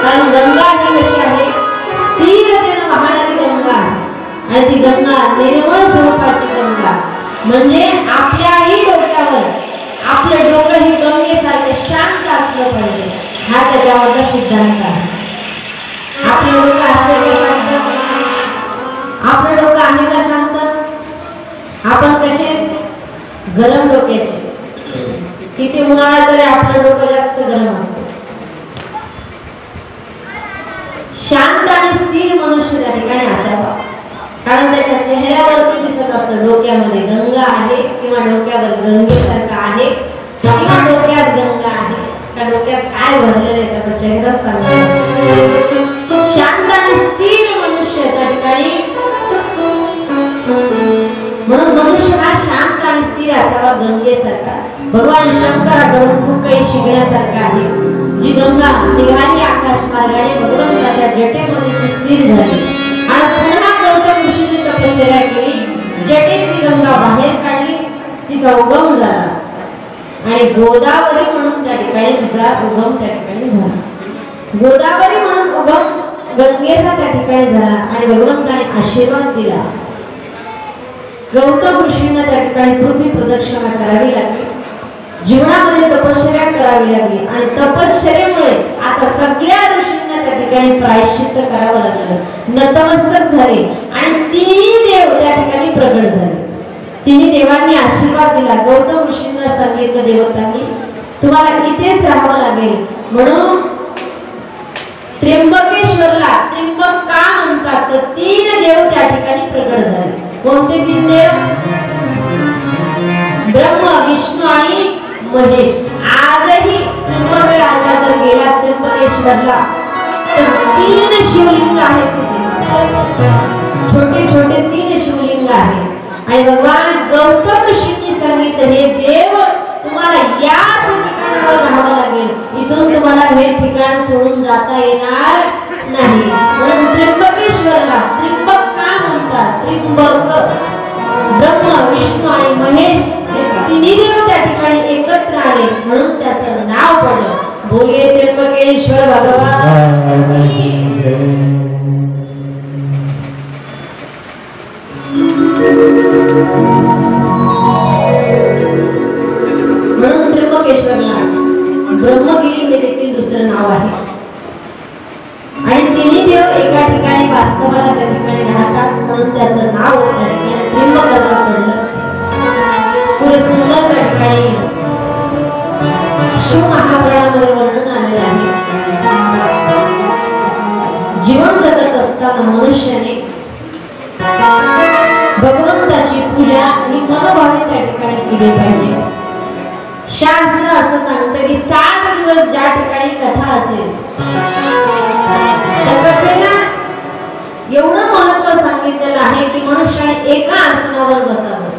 कारण गंगा ही कशी आहे? स्थिरतेने वाहणारी गंगा आहे आणि ती गंगा निर्मळ स्वरूपाची गंगा, म्हणजे आपल्याही डोक्यावर आपलं डोकं ही गंगेसारखं शांत असलं पाहिजे, हा त्याच्यावरचा सिद्धांत आहे। आपलं डोकं असलं का शांत? आपलं डोकं आहे का शांत? आपण कसे गरम डोक्याचे, किती उन्हाळ्यात तरी आपलं डोकं जास्त गरम असतं. शांत आणि स्थिर मनुष्य त्या ठिकाणी असावा, कारण त्याच्या चेहऱ्यावरती दिसत असतं डोक्यामध्ये गंगा आहे किंवा डोक्यावर गंगेसारखं आहे किंवा डोक्यात गंगा आहे का डोक्यात काय भरलेलं आहे त्याचा चेहरा सांगतो. शांत आणि स्थिर मनुष्य त्या ठिकाणी, म्हणून मनुष्य हा शांत आणि स्थिर असावा गंगेसारखा. भगवान शंकराकडून खूप काही शिकण्यासारखं आहे. जी गंगा निघाली आकाश मार्गाने भगवंताच्या जटेमध्ये ती स्थिर झाली आणि पुन्हा गौतम ऋषीने तपश्चर्या केली, जटेत ती गंगा बाहेर काढली, तिचा उगम झाला आणि गोदावरी म्हणून त्या ठिकाणी तिचा उगम त्या ठिकाणी झाला. गोदावरी म्हणून उगम गंगेचा त्या ठिकाणी झाला आणि भगवंताने आशीर्वाद दिला. गौतम ऋषींना त्या ठिकाणी पृथ्वी प्रदक्षिणा करावी लागली, जीवनामध्ये तपश्चर्या करावी लागली आणि तपश्चर्येमुळे आता सगळ्या ऋषींना त्या ठिकाणी प्रायश्चित्त करावं लागलं, नतमस्तक झाले आणि तिन्ही देव त्या ठिकाणी प्रगट झाले. तिन्ही देवांनी आशीर्वाद दिला. गौतम ऋषींना सांगितलं देवतांनी तुम्हाला इथेच राहावं लागेल, म्हणून त्र्यंबकेश्वरला त्र्यंबक का म्हणतात तर 3 देव त्या ठिकाणी प्रगट झाले. कोणते 3 देव? ब्रह्मा, विष्णू आणि महेश. आजही त्र्यंबक राजा जर गेला त्र्यंबकेश्वरला तर 3 शिवलिंग आहेत तिथे, छोटे छोटे 3 शिवलिंग आहेत आणि भगवान गौतम ऋषींनी सांगितलं हे देव तुम्हाला याच ठिकाणावर राहावं लागेल, इथून तुम्हाला हे ठिकाण सोडून जाता येणार नाही. म्हणून त्र्यंबकेश्वरला त्र्यंबक का म्हणतात? त्र्यंबक ब्रह्मा, विष्णू आणि महेश हे तिन्ही देव त्या ठिकाणी एकत्र आले म्हणून त्याचं नाव पडलं. बोलिये त्र्यंबकेश्वर भगवान की म्हणून त्र्यंबकेश्वरला ब्रह्मगिरी हे देखील दुसरं नाव आहे आणि तिन्ही देव एका ठिकाणी वास्तवाला त्या ठिकाणी राहतात म्हणून त्याचं नाव त्या ठिकाणी त्र्यंबक असं पडलं. पुढे सुंदर त्या ठिकाणी शिव महापुराणामध्ये वर्णन आलेलं आहे. जीवन जगत असताना मनुष्याने भगवंताची पूजा ही मनोभावे त्या ठिकाणी केली पाहिजे. शास्त्र असं सांगतं की 7 दिवस ज्या ठिकाणी कथा असेल त्या कथेला एवढं महत्व सांगितलेलं आहे की मनुष्याने एका आसनावर बसावं.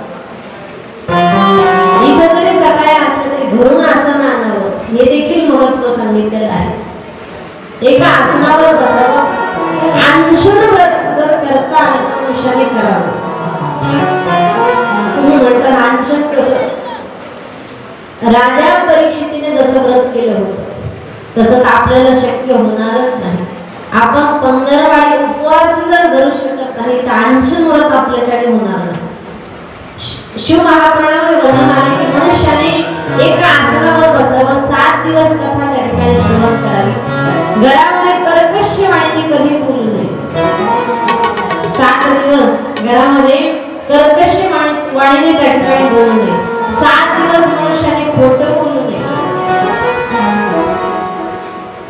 इथं जरी सकाळी असलं तरी घरून आसन आणावं हे देखील महत्व सांगितलेलं आहे. एका आसनावर बसावं. अनशन व्रत जर करता आलं तर मनुष्याने करावं. तुम्ही म्हणता अनशन कसं? राजा परीक्षितीने जसं व्रत केलं होतं तसं आपल्याला शक्य होणारच नाही. आपण 15 वारी उपवास जर धरू शकत नाही तर अनशन व्रत आपल्यासाठी होणार नाही. शिव महापुराणामध्ये वर्णन आहे की मनुष्याने एका आसनावर बसावं, 7 दिवस कथा त्या ठिकाणी श्रवण करावी. घरामध्ये कर्कश वाणीने कधी बोलू नये. 7 दिवस घरामध्ये कर्कश वाणीने त्या ठिकाणी बोलू नये. 7 दिवस मनुष्याने खोटं बोलू नये.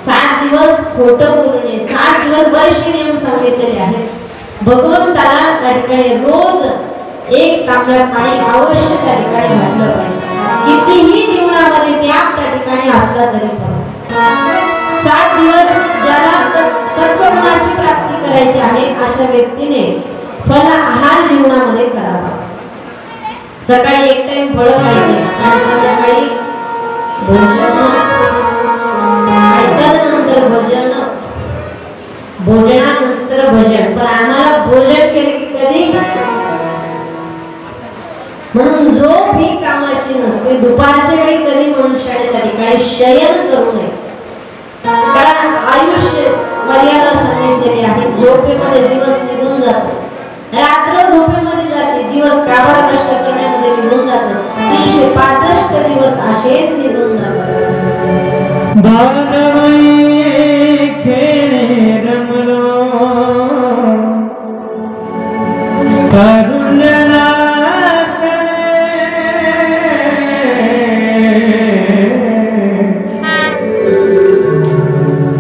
7 दिवस खोटं बोलू नये. 7 दिवस बरेचसे नियम सांगितलेले आहेत. भगवंताला त्या ठिकाणी रोज 1 तांब्या पाणी अवश्य त्या ठिकाणी घातलं पाहिजे. कितीही जीवनामध्ये त्याग त्या ठिकाणी असला तरी पण 7 दिवस ज्याला सत्वगुणाची प्राप्ती करायची आहे अशा व्यक्तीने फल आहार जीवनामध्ये करावा. सकाळी 1 टाइम फळं खायचे आणि संध्याकाळी भोजन आणि त्यानंतर भजन, भोजनानंतर भजन. पण आम्हाला भोजन केले की कधी? म्हणून झोप ही कामाची नसते. दुपारच्या वेळी कधी मनुष्याने त्या ठिकाणी शयन करू नये, कारण आयुष्य मर्यादा सांगितलेली आहे. झोपेमध्ये दिवस निघून जातो, रात्र झोपेमध्ये जाते, दिवस काबाड कष्ट करण्यामध्ये निघून जातो. 365 दिवस असेच निघून जातात.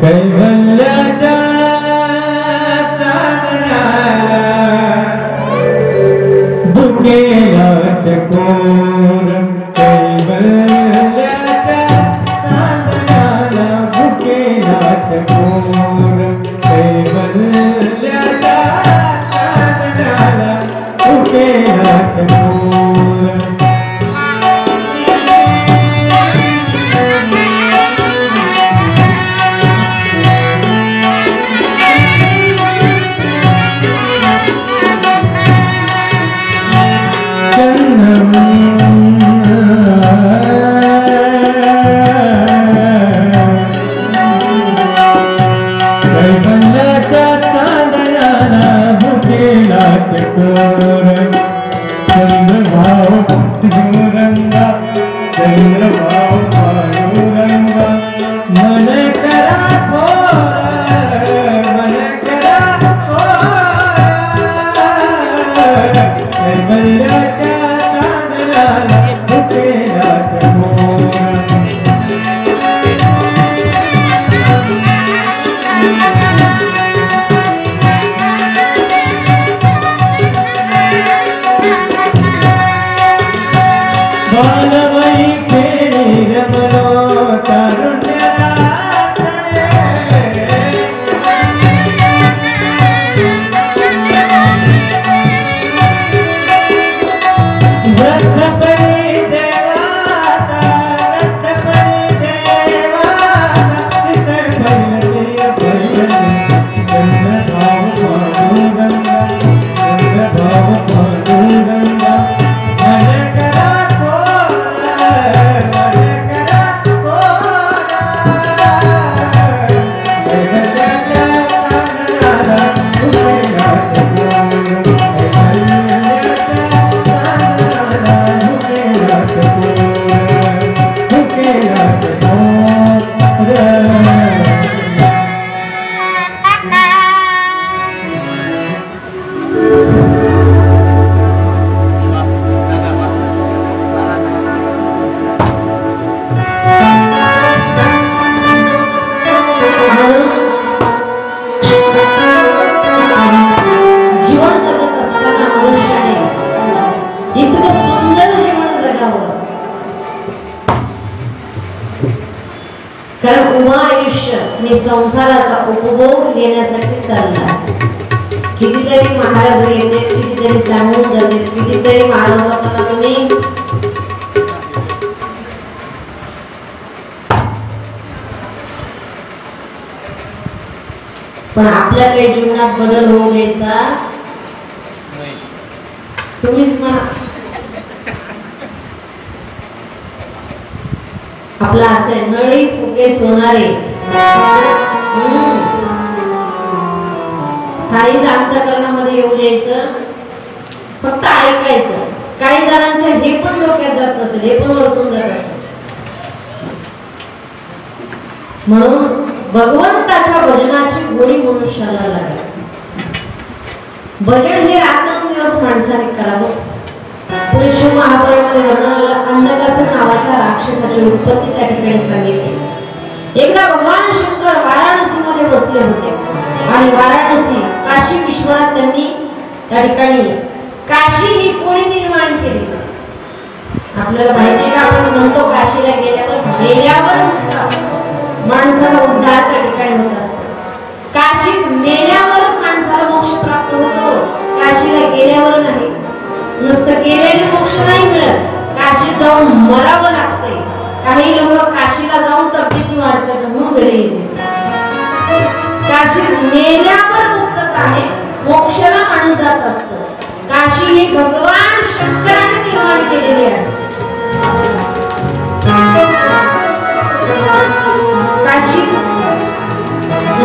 कैवल्याच्या चांदण्याला भुकेला चकोर कैवल्याच्या चांदण्याला भुकेला चकोर कैवल्याच्या चांदण्याला भुकेला चकोर कारण उभा आयुष्य आणि संसाराचा उपभोग घेण्यासाठी चालला. कितीतरी महाराज येते, कितीतरी सांगून जाते, कितीतरी महाराजांना तुम्ही पण आपल्या काही जीवनात बदल होऊ द्यायचा तुम्हीच म्हणा. आपला असे नळी फुगे सोनारे काही अंतःकरणामध्ये येऊ द्यायचं, फक्त ऐकायचं. काही जणांच्या हे पण डोक्यात जात नसेल, हे पण वरतून जात असेल. म्हणून भगवंताच्या भजनाची गोडी मनुष्याला लागेल. भजन हे रात्रंदिवस माणसाने करावं. पुणे शिव महापुराणामध्ये वर्णनाला अंधकासूर नावाच्या राक्षसाची उत्पत्ती त्या ठिकाणी सांगितली. एकदा भगवान शंकर वाराणसीमध्ये बसले होते आणि वाराणसी काशी विश्वनाथ त्यांनी त्या ठिकाणी काशी ही कोणी निर्माण केली. आपल्याला माहिती का, आपण म्हणतो काशीला गेल्यावर माणसाला उद्धार त्या ठिकाणी होत असतो. काशीत मेल्यावरच माणसाला मोक्ष प्राप्त होतो, काशीला गेल्यावर नाही. नुसतं गेल्याने मोक्ष नाही मिळत, काशीत जाऊन मरावं लागतंय. काही लोक काशीला जाऊन तब्येती वाढतात म्हणून घरी येते. काशीत मेल्यावर मुक्तता आहे, मोक्षाला माणूस जात असतो. काशी ही भगवान शंकराने निर्माण केलेली आहे. काशी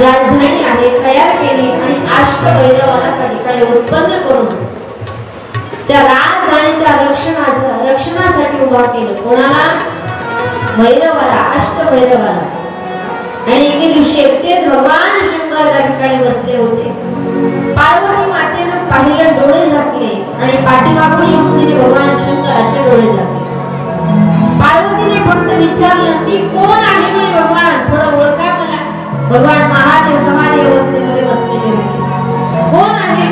राजधानी आहे, तयार केली आणि अष्टभैरवाला त्या ठिकाणी उत्पन्न करून त्या राजधानीच्या रक्षणासाठी उभा केलं. कोणाला? भैरवाला, अष्टभैरवाला. आणि एके दिवशी एकटेच भगवान शंकर त्या ठिकाणी बसले होते. पार्वती मातेनं पाहिलं, डोळे झाकले आणि पाठीमागून येऊन तिने भगवान शंकराचे डोळे झाकले. पार्वतीने फक्त विचारलं, मी कोण आहे म्हणे भगवान, थोडं ओळखा मला. भगवान महादेव समाधी अवस्थेमध्ये बसलेले होते. कोण आहे?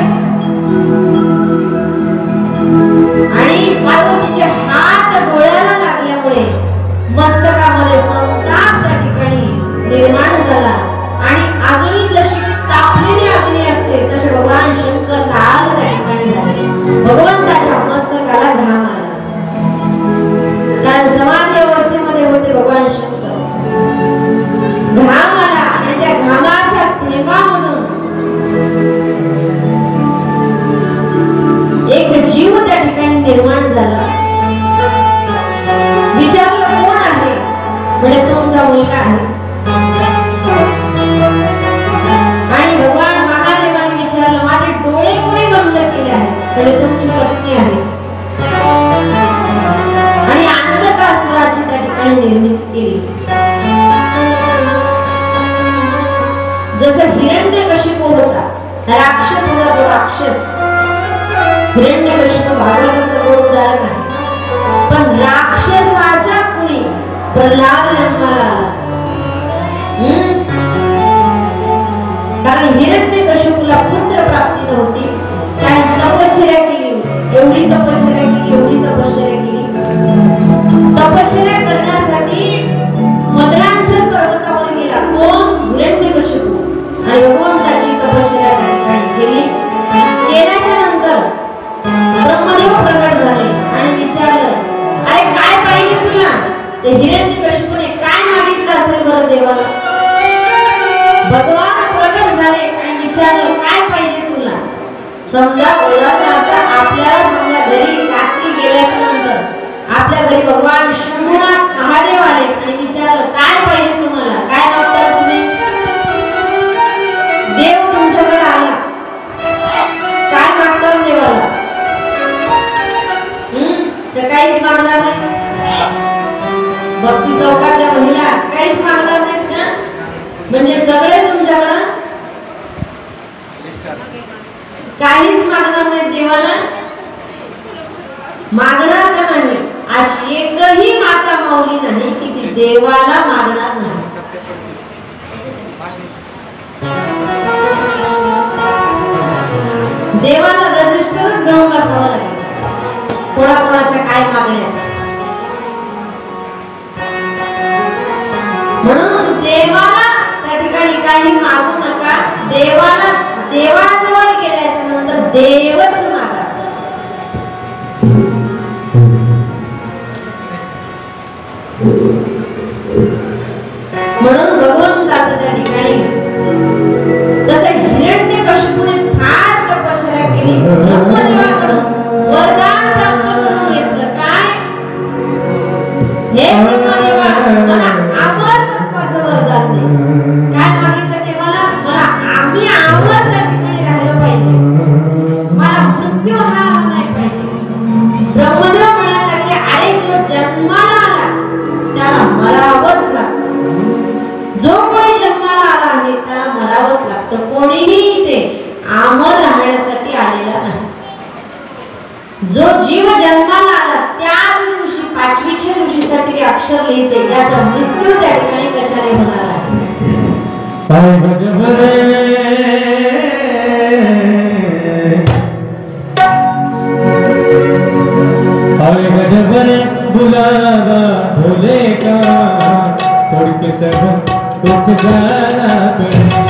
आणि पार्वतीचे हात डोळ्याला लागल्यामुळे मस्तकामध्ये संताप त्या ठिकाणी निर्माण झाला आणि अग्नी जशी तापलेली अग्नी असते तसे भगवान शंकर लाल त्या ठिकाणी झाले. भगवंताच्या मस्तकाला घाम आला, कारण समाधी अवस्थेमध्ये होते भगवान शंकर. घाम आला आणि त्या घामाच्या थेंबामधून एक जीव त्या ठिकाणी निर्माण झाला. विचारलं कोण आहे? म्हणजे तुमचा मुलगा आहे. आणि भगवान महादेवाने विचारलं माझे डोळे कोणी बंद केले आहेत? म्हणजे तुमची पत्नी आहे. आणि अंधकासुराची त्या ठिकाणी निर्मिती केली. जसं हिरण्यकशिपू होता, राक्षस होता, तो राक्षस हिरण्यकशिपू भागवताचं गोड उदाहरण आहे. पण राक्षसाच्या कुणी प्रल्हाद जन्माला आला. कारण हिरण्यकशिपूला पुत्र प्राप्ती नव्हती. त्याने तपश्चर्या केली, एवढी तपश्चर्या केली, एवढी तपश्चर्या केली. तपश्चर्या करण्यासाठी मद्रांचल पर्वतावर गेला. कोण? हिरण्यकशिपू. आणि भगवंताची तपश्चर्या केली. केल्याच्या नंतर ब्रह्मदेव प्रकट झाले आणि विचारलं अरे काय पाहिजे तुला? ते हिरण्यकशिपूने काय मागितलं असेल बरं देवाला? भगवान प्रकट झाले आणि विचारलं काय पाहिजे तुला? समजा उदाहरणार्थ आपल्याला समजा घरी रात्री गेल्याच्या नंतर आपल्या घरी भगवान शंभुनाथ महादेव आले आणि विचारलं काय पाहिजे तुम्हाला? काय मागता तुम्ही? देव तुमच्याकडे आला, काय मागता देवाला? तर काहीच मागणार नाही. भक्ती चौकातल्या महिला काहीच मागणार नाहीत ना? म्हणजे सगळे तुमच्याकडे काहीच मागणार नाहीत देवाला. मागणार का नाही? अशी एकही माता माऊली नाही की ती देवाला मागणार नाही. देवाला रजिस्टरच घेऊन बसावं लागेल कोणाकोणाच्या काय मागण्या. म्हणून देवाला त्या ठिकाणी काही मागू नका. देवाला देवाजवळ गेल्याच्या नंतर देवच मागा. म्हणून भगवंताचं त्या ठिकाणी जसे हिरण्यकशिपूने फार तपश्चर्या केली, ब्रह्मदेवाकडून वरदान प्राप्त करून घेतलं. काय? हे ब्रह्मदेवा मला अमर तत्वाचं वरदान दे. काय मागितलं देवाला? मला आम्ही अमर त्या ठिकाणी राहिलो पाहिजे, मला मृत्यू हा आला नाही पाहिजे. ब्रह्मदेव म्हणायला लागले अरे जो जन्माला आला त्याला मरावंच लागतं. जो कोणी जन्माला आला आहे त्याला मरावंच लागतं. कोणीही इथे अमर राहण्यासाठी आलेला नाही. जो जीव जन्माला आला त्याच दिवशी 5वीच्या दिवशीसाठी अक्षर लिहिते, त्याचा मृत्यू त्या ठिकाणी कशाने होणार आहे? बुलावा भोले का छोड़ के सब कुछ जाना पड़ेगा.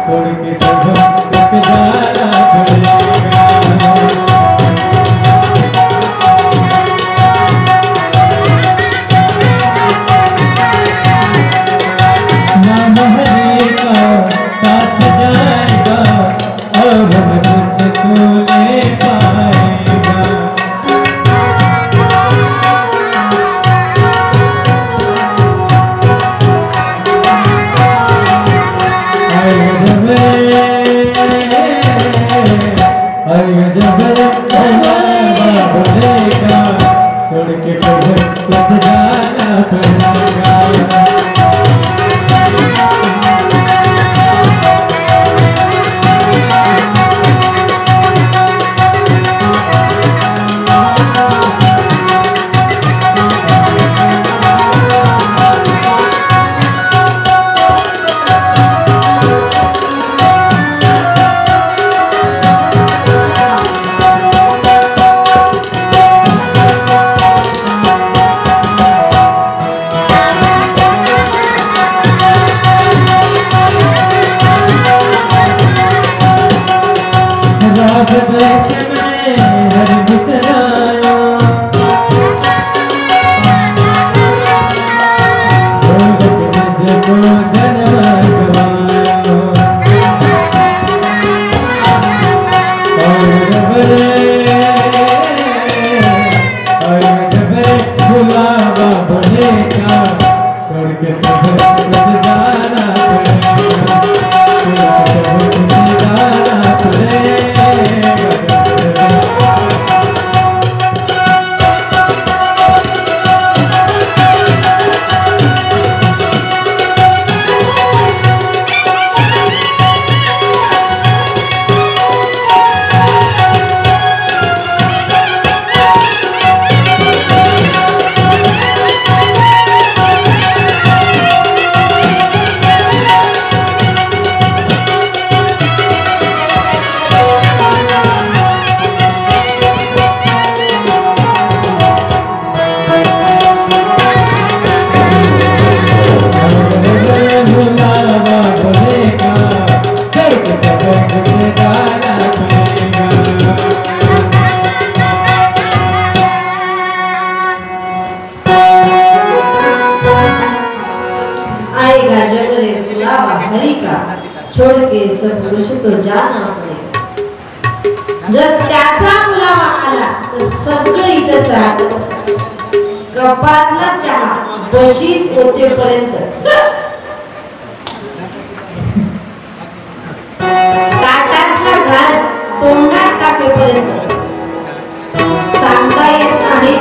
छोड़ के सब आप दर्शन में हर बिसराया मुझको जन्म गवाया और जबरे बुलावा बोलेगा छोड़ के सब कुछ जाना पड़ेगा जाना पड़ेगा छोड़ के सब कुछ तो जाना पडेगा। जर त्याचा मुलावा आला तर सगळं इथंच राहतं। कपातला चहा बशीत होतेपर्यंत ताटातला घास तोंडात टाकेपर्यंत सांगता येत नाही।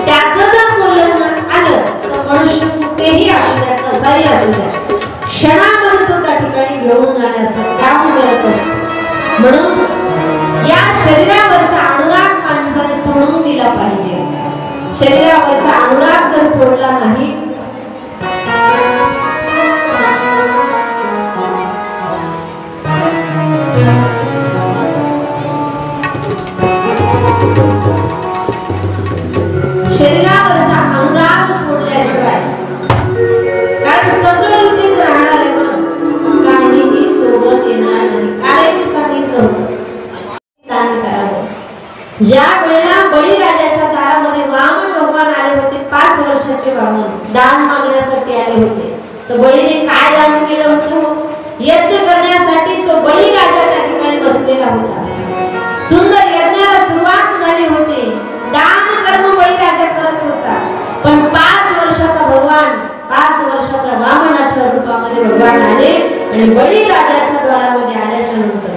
त्याचं जर बोलणं आलं तर मनुष्य कुठेही असू द्या कसाही असू द्या क्षणामध्ये तो त्या ठिकाणी घेऊन जाण्याचं काम करत असतो। म्हणून या शरीरावरचा अनुराग माणसाने सोडून दिला पाहिजे। शरीरावरचा अनुराग जर सोडला नाही शरीरावरचा अनुराग सोडल्याशिवाय कारण सगळं इथेच राहणार आहे म्हणून काहीही सोबत येणार नाही। काय मी सांगितलं होतं दान करावं। ज्या वेळेला बळीराजाच्या दारामध्ये वामन भगवान आले होते 5 वर्षाचे वामन दान मागण्यासाठी आले होते तर बळीने काय दान केलं होतं? यज्ञ करण्यासाठी तो बळीराजा त्या ठिकाणी बसलेला होता। सुंदर यज्ञाला सुरुवात झाली होती। दान कर्म बळीराजा करत होता पण 5 वर्षाचा भगवान 5 वर्षाच्या वामनाच्या रूपामध्ये भगवान आले आणि बळीराजाच्या द्वारामध्ये आल्याच्या नंतर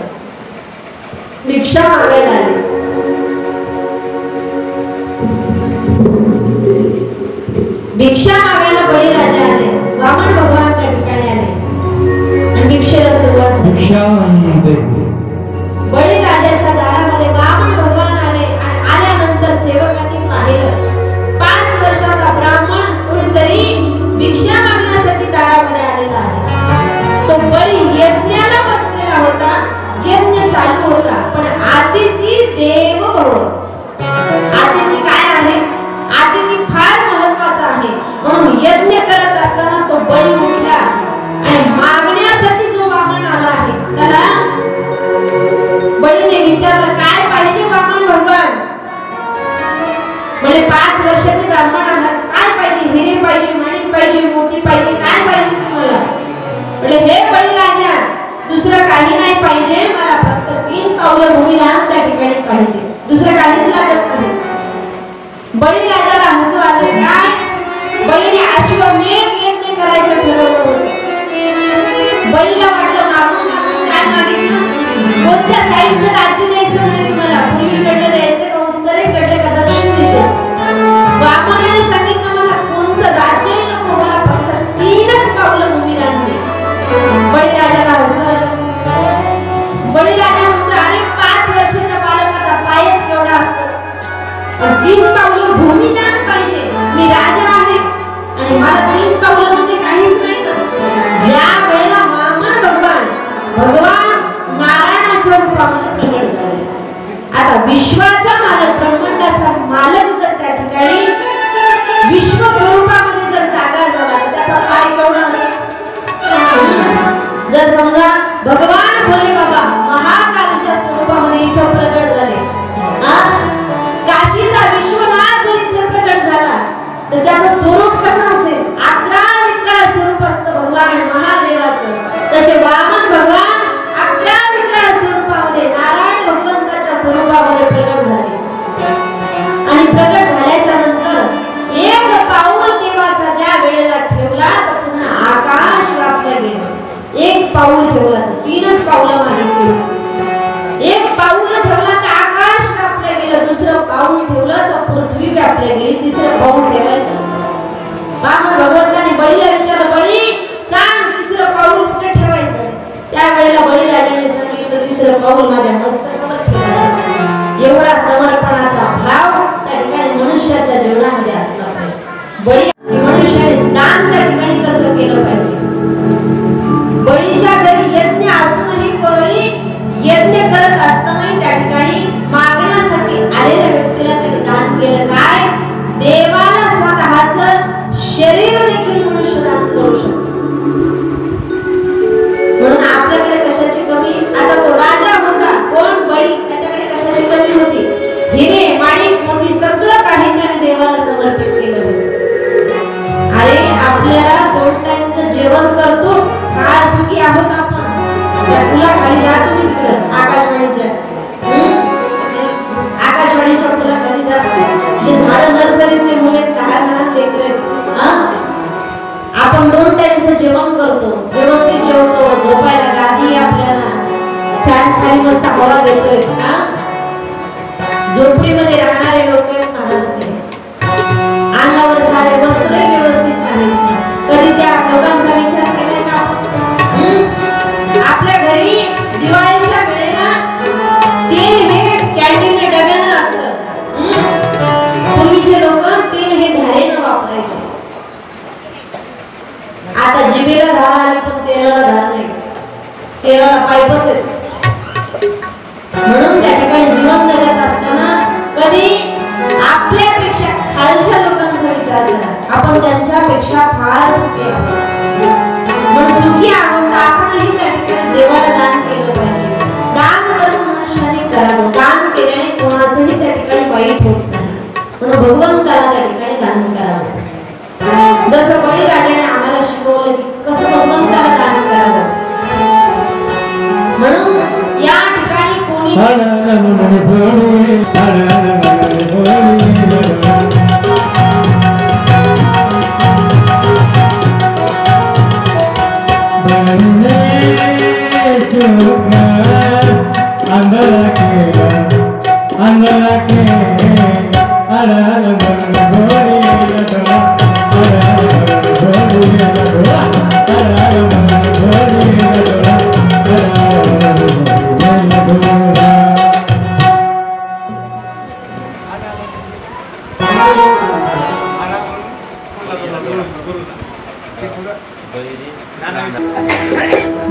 भिक्षा मागायला आले। भिक्षा मागायला बळीराजा आले, वामन भगवान त्या ठिकाणी आले आणि भिक्षेला सुरुवात झाली। बळीराजाच्या दारामध्ये वामन भगवान आले आणि आल्यानंतर सेवकांनी पाहिलं 5 वर्षाचा ब्राह्मण कोणीतरी भिक्षा मागण्यासाठी दारामध्ये आलेला आहे। तो बळी यज्ञाला बसलेला होता, यज्ञ चालू होता पण अतिथी देव भव। अतिथी काय आहे? अतिथी फार महत्त्वाचा आहे म्हणून यज्ञ करत असताना तो बळी उठला आणि मागण्यासाठी जो वामन आला आहे त्याला बळीने विचारलं काय पाहिजे वामन भगवान? म्हणजे 5 वर्षाचे ब्राह्मण आहात, काय पाहिजे? हिरे पाहिजे, मणी पाहिजे, मोती पाहिजे, काय पाहिजे तुम्हाला? म्हणजे हे बळीराजा दुसरं काही नाही पाहिजे, मला फक्त 3 पावलं भूमिदान त्या ठिकाणी पाहिजे, दुसरं काहीच लागत नाही। बळीराजाला हसू आले। काय? बळीने अश्वमेध यज्ञ करायचं ठरवलं होतं। बळीला वाटलं मागून मागून काय मागितलं? कोणत्या साईडचं राज्य द्यायचं नाही तुम्हाला, पूर्वीकडलं द्यायचं का उत्तरेकडलं का दक्षिण दिशेचं? वामनाने सांगितलं मला कोणतं राज्यही नको, मला फक्त 3च पावलं भूमिदान दे। बळीराजाला हसू आलं। बळीराजा म्हणतो अरे 5 वर्षाच्या बालकाचा पायच केवढा असतो, 3 पावलं भूमिदान पाहिजे, मी राजा आहे आणि मला 3 पावलं म्हणजे काहीच नाही ना। ज्या वेळेला वामन भगवान नारायणाच्या रूपामध्ये प्रकट झाले। आता विश्वाचा मालक ब्रह्मांडाचा मालक जर त्या ठिकाणी विश्व स्वरूपामध्ये जर जागा झाला तर त्याचा पाय केवढा असेल? जर समजा भगवान भोले बाबा महाकालच्या स्वरूपामध्ये इथं तुझं पाऊल माझ्या मस्तकावर ठेवावं. एवढा समर्पणाचा भाव त्या ठिकाणी मनुष्याच्या जीवनामध्ये असला पाहिजे. बळी मनुष्याने दान त्या ठिकाणी कसं केलं पाहिजे. बळीच्या घरी यज्ञ असूनही बळी यज्ञ करत असतानाही त्या ठिकाणी मागण्यासाठी आलेल्या व्यक्तीला त्यांनी दान केलं. काय? देवाला स्वतःचं शरीर देखील मनुष्य दान करू शकतो. म्हणून आपल्याकडे कशाची कमी? आता तो राजा होता कोण? बळी. त्याच्याकडे कशाची कमी होती? हिरे माणिक मोती सगळं काही त्याने देवाला समर्पित केलं होतं. अरे आपल्याला 2 टाइमचं जेवण करतो, फार सुखी आहोत आपण. त्या फुलाखाली जा तुम्ही तिकडं आकाशवाणीच्या फुलाखाली जा. हे झाडं नर्सरीचे मुले लहान लेकरं. आपण 2 टाइमचं जेवण करतो, व्यवस्थित जेवतो, झोपायला गादी आपल्याला, फॅन खाली मस्त हवा देतोय. झोपडीमध्ये राहणारे लोक महाराष्ट्र अंगावर सारे वस्त्र व्यवस्थित आहेत. कधी त्या लोकांचा विचार केलाय का? आपल्या घरी दिवाळीच्या वेळेला तेल हे कॅन्टीनच्या डब्यानं असतं. पूर्वीचे लोक तेल हे धारेनं वापरायचे. आता जिभेला धार आली पण तेलाला धार नाही. तेलाला पाईपच आहे. म्हणून त्या ठिकाणी जीवन जगत असताना कधी आपल्यापेक्षा खालच्या लोकांचा विचार करा. आपण त्यांच्यापेक्षा फार सुखी आहोत. म्हणून सुखी आहोत तर आपणही त्या ठिकाणी देवाला दान केलं पाहिजे. दान करून मनुष्याने करावं. दान केल्याने कोणाचंही त्या ठिकाणी वाईट होत नाही. म्हणून भगवंताला त्या ठिकाणी दान करावं. जसं बळीराजाने आम्हाला शिकवलं की कसं भगवंताला दान करावं. म्हणून या ठिकाणी कोणी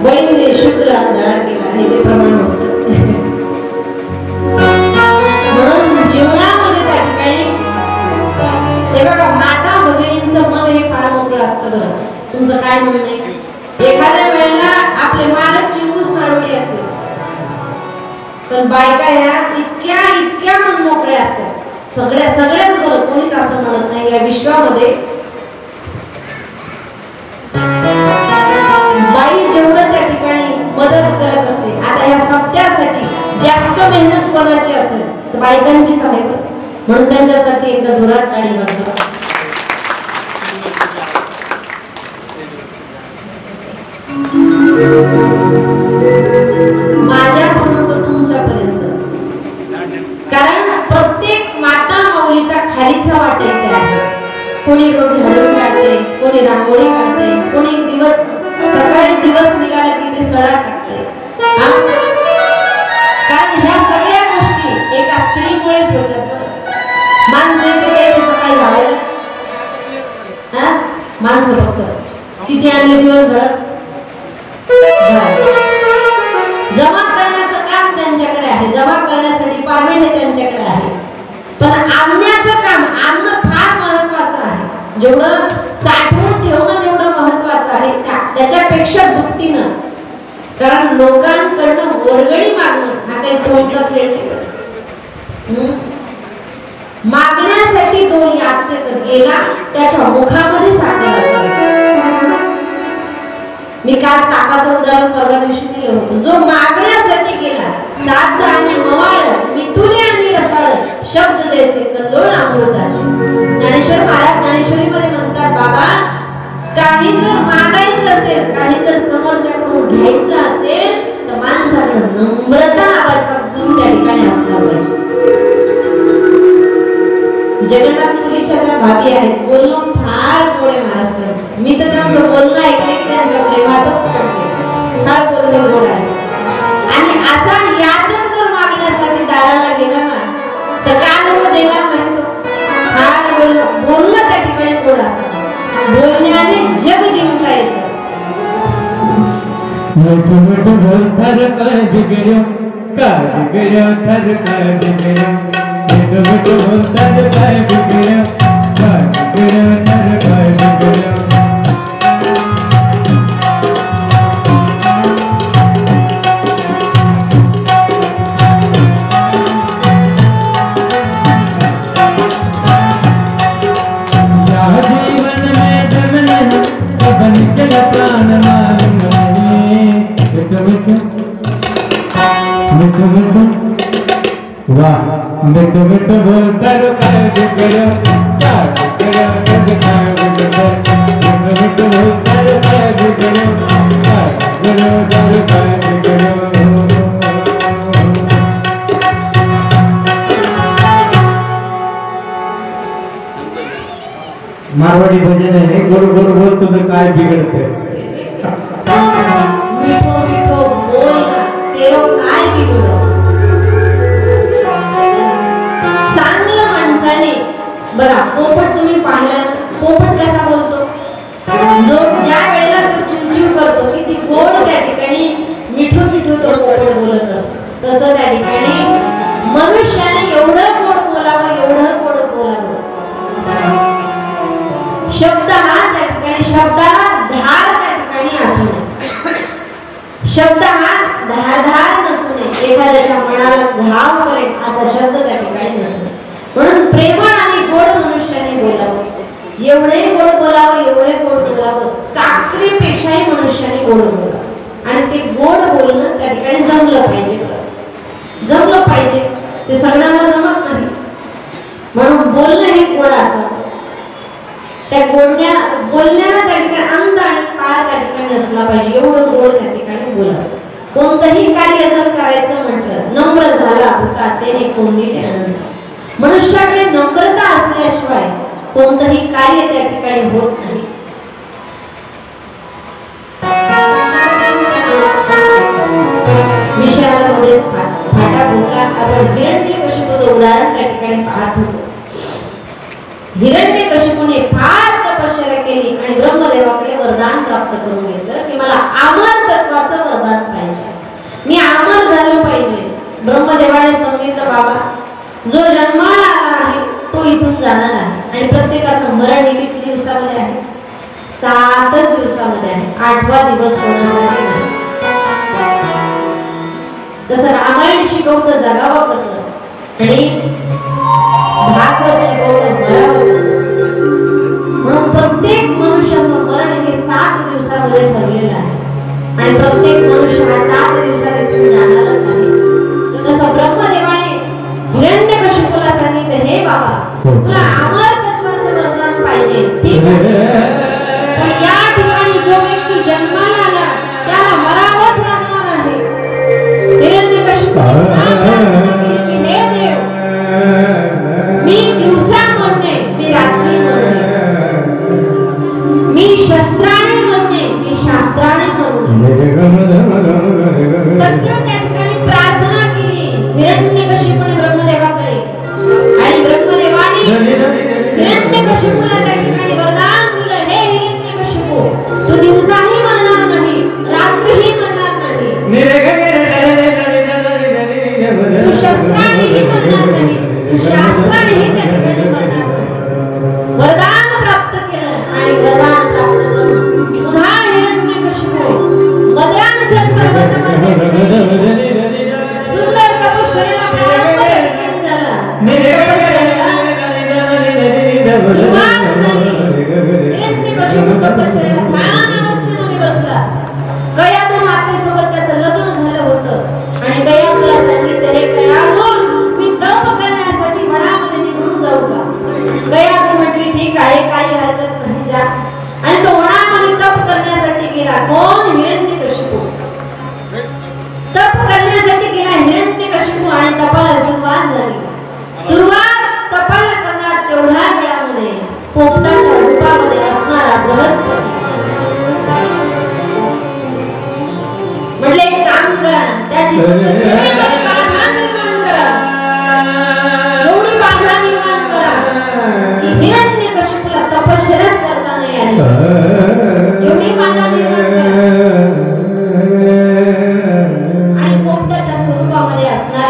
बळीने शुक्र धडा केला हे ते प्रमाण होतं. म्हणून जीवनामध्ये त्या ठिकाणी हे बघा माता भगिनींचं मन हे फार मोकळं असतं. बरं तुमचं काय म्हणणं आहे? एखाद्या वेळेला आपले मालक चिंगूस नारोटी असते पण बायका ह्या इतक्या मन मोकळ्या असतात. सगळ्याच बरं कोणीच असं म्हणत नाही या विश्वामध्ये. बाई जेवढं त्या ठिकाणी मदत करत असते. आता या सत्यासाठी जास्त मेहनत कोणाची असेल तर बायकांचीच आहे. म्हणून त्यांच्यासाठी एकदा जोरात टाळी वाजवा. माझ्यापासून तर तुमच्यापर्यंत. कारण प्रत्येक माता माऊलीचा खालीचा वाटा इथे आहे. कोणी रोज झाडून काढते, कोणी रांगोळी काढते, कोणी सकाळी दिवस निघाला की ते सडा टाकते. कारण ह्या सगळ्या गोष्टी एका स्त्रीमुळेच होतात. माणसं सकाळी झाडायला माणसं फक्त किती आणले दिवसभर जमा करण्याचं काम त्यांच्याकडे आहे. जमा करण्याचं डिपार्टमेंट हे त्यांच्याकडे आहे. पण आणण्याचं काम आणणं फार महत्वाचं आहे. जेवढं साठवून ठेवणं जेवढं महत्वाचं आहे त्याच्यापेक्षा दुपटीनं. कारण लोकांकडनं वर्गणी मागणं हा काही तोंडचा खेळ नाही. मागण्यासाठी तो याचे तर गेला त्याच्या मुखामध्ये साखर असावी. मी काल ताकाचं उदाहरण परवा दिवशी दिलं होतं. जो मागण्यासाठी गेला सात आणि मवाळ मिथुने आणि रसाळ शब्द देसे कंदोळ अमृताचे. ज्ञानेश्वर महाराज ज्ञानेश्वरी मध्ये म्हणतात बाबा काही जर मागायचं असेल, काही जर समोरच्याकडून घ्यायचं असेल तर माणसाकडे नम्रता नावाचा गुण त्या ठिकाणी असला पाहिजे. जगन्नाथपुरीच्या त्या भाभी आहेत, बोलणं फार गोड आहे महाराष्ट्राचं. मी तर त्यांचं बोलणं ऐकले की त्यांच्या प्रेमातच पडले. फार बोलणं गोड आहे. आणि असा याचक जर मागण्यासाठी दाराला गेला ना तर काय लोक देणार नाही तो. फार बोलणं त्या ठिकाणी गोड असतं. बोलण्याने जग जिंकता येतं. मोठ मोठ बोलतर काय बिगड्यो थर काय बिगड्यो. मोठ मोठ बोलतर काय बिगड्यो थर काय बिगड्यो. प्राण वाह मिठ मिठ बोलतर काय बिगड्यो काय बिगड्यो काय बिगड्यो. मिठ मिठ बोलतर काय बिगड्यो काय बिगड्यो. मारवाडी भजन आहे. गोड गोड बोल तुझं काय बिघडते. मिठो मिठो बोल तेरो काय बिघडो. चांगलं माणसाने बघा पोपट तुम्ही पाहिला पोपट कसा बोलतो. जो ज्या वेळेला तो चिवचिव करतो की ती गोड त्या ठिकाणी मिठो मिठो तो पोपट बोलत असतो. तसं त्या ठिकाणी मनुष्याने एवढं गोड बोलावं एवढं गोड बोलावं. शब्द हा त्या ठिकाणी शब्दाला धार त्या ठिकाणी असू नये. शब्द हा धारधार नसू नये. एखाद्याच्या मनाला घाव करेल असा शब्द त्या ठिकाणी नसू नये. म्हणून प्रेमळ आणि गोड मनुष्याने बोलावं. एवढे गोड बोलावं एवढे गोड बोलावं. साखरेपेक्षाही मनुष्याने गोड बोलावं. आणि ते गोड बोलणं त्या ठिकाणी जमलं पाहिजे. जमलं पाहिजे. ते सगळ्यांना जमत नाही. म्हणून बोलणं हे गोड असावं. त्या बोलण्याला त्या ठिकाणी अंत आणि पार त्या ठिकाणी असला पाहिजे. एवढं गोड त्या ठिकाणी बोलावं. कोणतंही कार्य जर करायचं म्हटलं नम्र झाला होता त्याने कोंडिले आनंद. मनुष्याकडे नम्रता असल्याशिवाय कोणतंही कार्य त्या ठिकाणी होत नाही. विषयामध्ये फाटा फुटला. आपण हिरण्यकशिपूचं उदाहरण त्या ठिकाणी पाहत होतो. हिरण्यकशिपूने फार तपश्चर्या केली आणि ब्रह्मदेवाकडे वरदान प्राप्त करून घेतलं की मला अमर तत्वाचं वरदान पाहिजे. मी अमर झालो पाहिजे. ब्रह्मदेवाने सांगितलं बाबा जो जन्माला आला आहे तो इथून जाणार आहे आणि प्रत्येकाचं मरण किती दिवसामध्ये आहे. 7 दिवसामध्ये आहे. 8वा दिवस होण्यासाठी नाही. तसं रामायण शिकवतं जगावं कसं आणि भागवत शिकवतं मरावं कसं. म्हणून प्रत्येक मनुष्याचं मरण हे 7 दिवसामध्ये ठरलेलं आहे आणि प्रत्येक मनुष्य हा 7 दिवसात इथून जाणारच आहे. तसं ब्रह्मदेवाने हिरण्यकशिपूला सांगितलं हे बाबा तुला अमर तत्वाचं वरदान पाहिजे. ठीक आहे पण या ठिकाणी जो व्यक्ती जन्माला आला त्याला मरावंच लागणार आहे. हिरण्यकशिपूने हे देव मी दिवसा मरणे मी रात्री मरणे. मी शस्त्राने मरणे मी शास्त्राने मरणे. सगळं त्या ठिकाणी प्रार्थना केली हिरण्यकशिपूने ब्रह्मदेवाकडे आणि ब्रह्मदेवाने हिरण्यकशिपूला त्या ठिकाणी वरदान दिलं. हे हिरण्यकशिपू तू दिवसाही मरणार नाही रात्रीही मरणार नाही. तू शस्त्रानेही मरणार नाही तू शास्त्रानेही त्या ठिकाणी मरणार नाही. वरदान प्राप्त केलं आणि वरदान प्राप्त करून पुन्हा हिरण्यकशिपू मद्रांचल पर्वतामध्ये सुंदर तपश्चर्येला प्रारंभ त्या ठिकाणी झाला. हिरण्यकशिपू तपश्चर्येला ध्यान अवस्थेमध्ये बसला. गयादू मातेसोबत त्याचं लग्न झालं होतं आणि गयादूला सांगितलं हे गयादू मी तप करण्यासाठी वनामध्ये निघून जाऊ का. गयादू म्हटली ठीक आहे काही हरकत नाही जा. आणि तो वनामध्ये तप करण्यासाठी गेला. कोण हिरण्यकशिपू तप करण्यासाठी गेला हिरण्यकशिपू आणि तपाला सुरुवात झाली. सुरुवात तपाला करणार तेवढ्या वेळामध्ये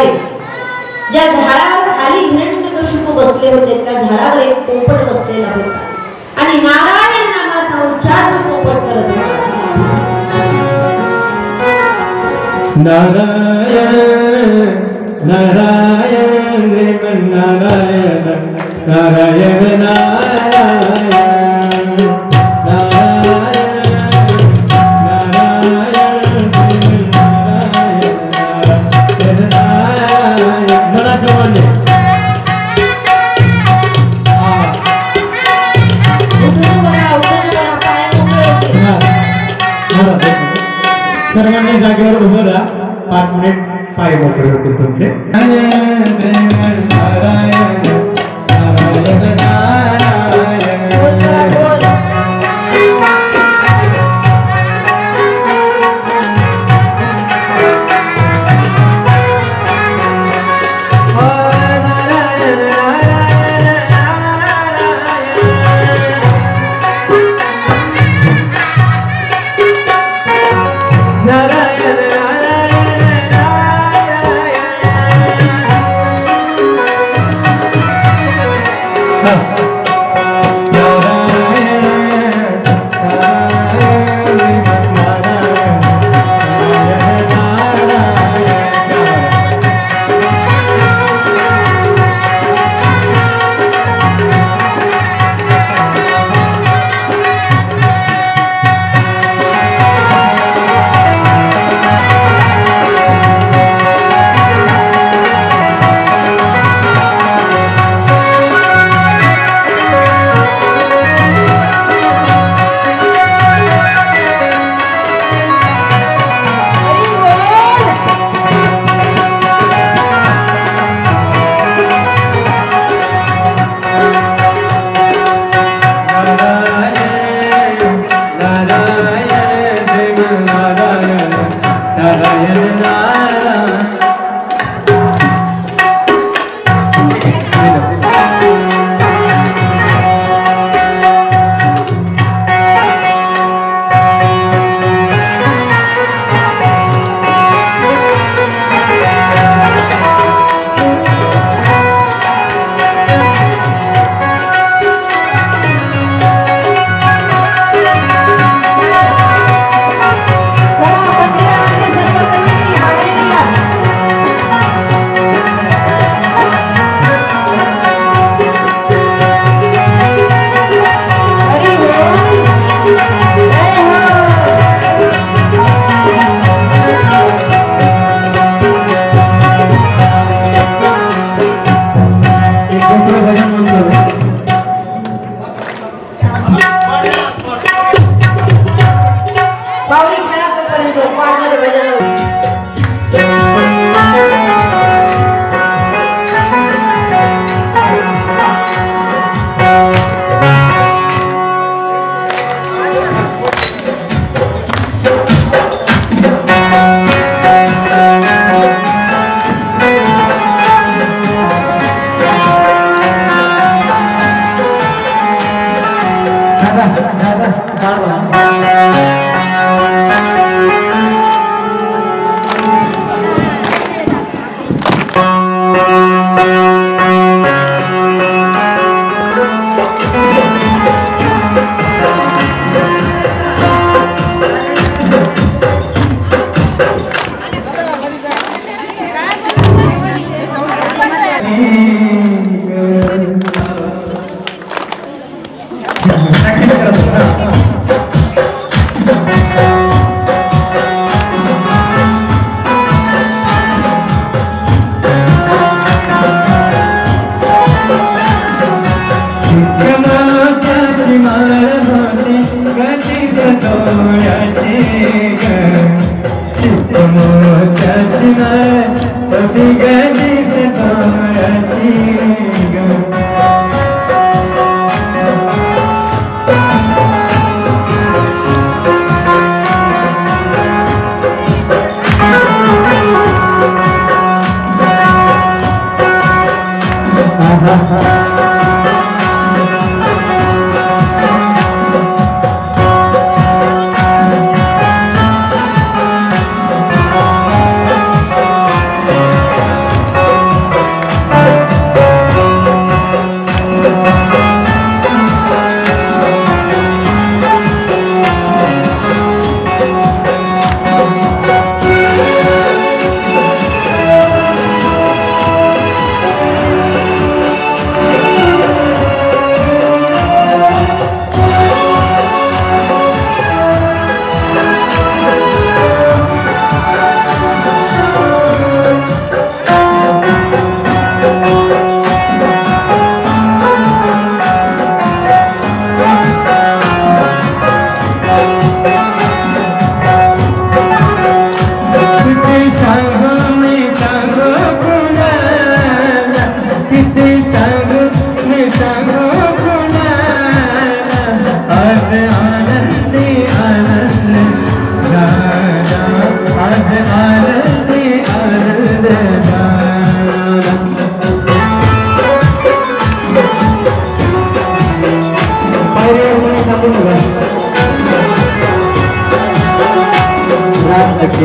आहे. ज्या झाडावर खाली हिरण्यकशिपू बसले होते त्या झाडावर एक पोपट बसलेला होता आणि नारायण नामाचा उच्चार पोपट करत होता. नारायण नारायण नारायण नारायण नारायण सर्वांनी जागेवर उभं राहा. 5 मिनिट पाय मोकळे होते तुमचे.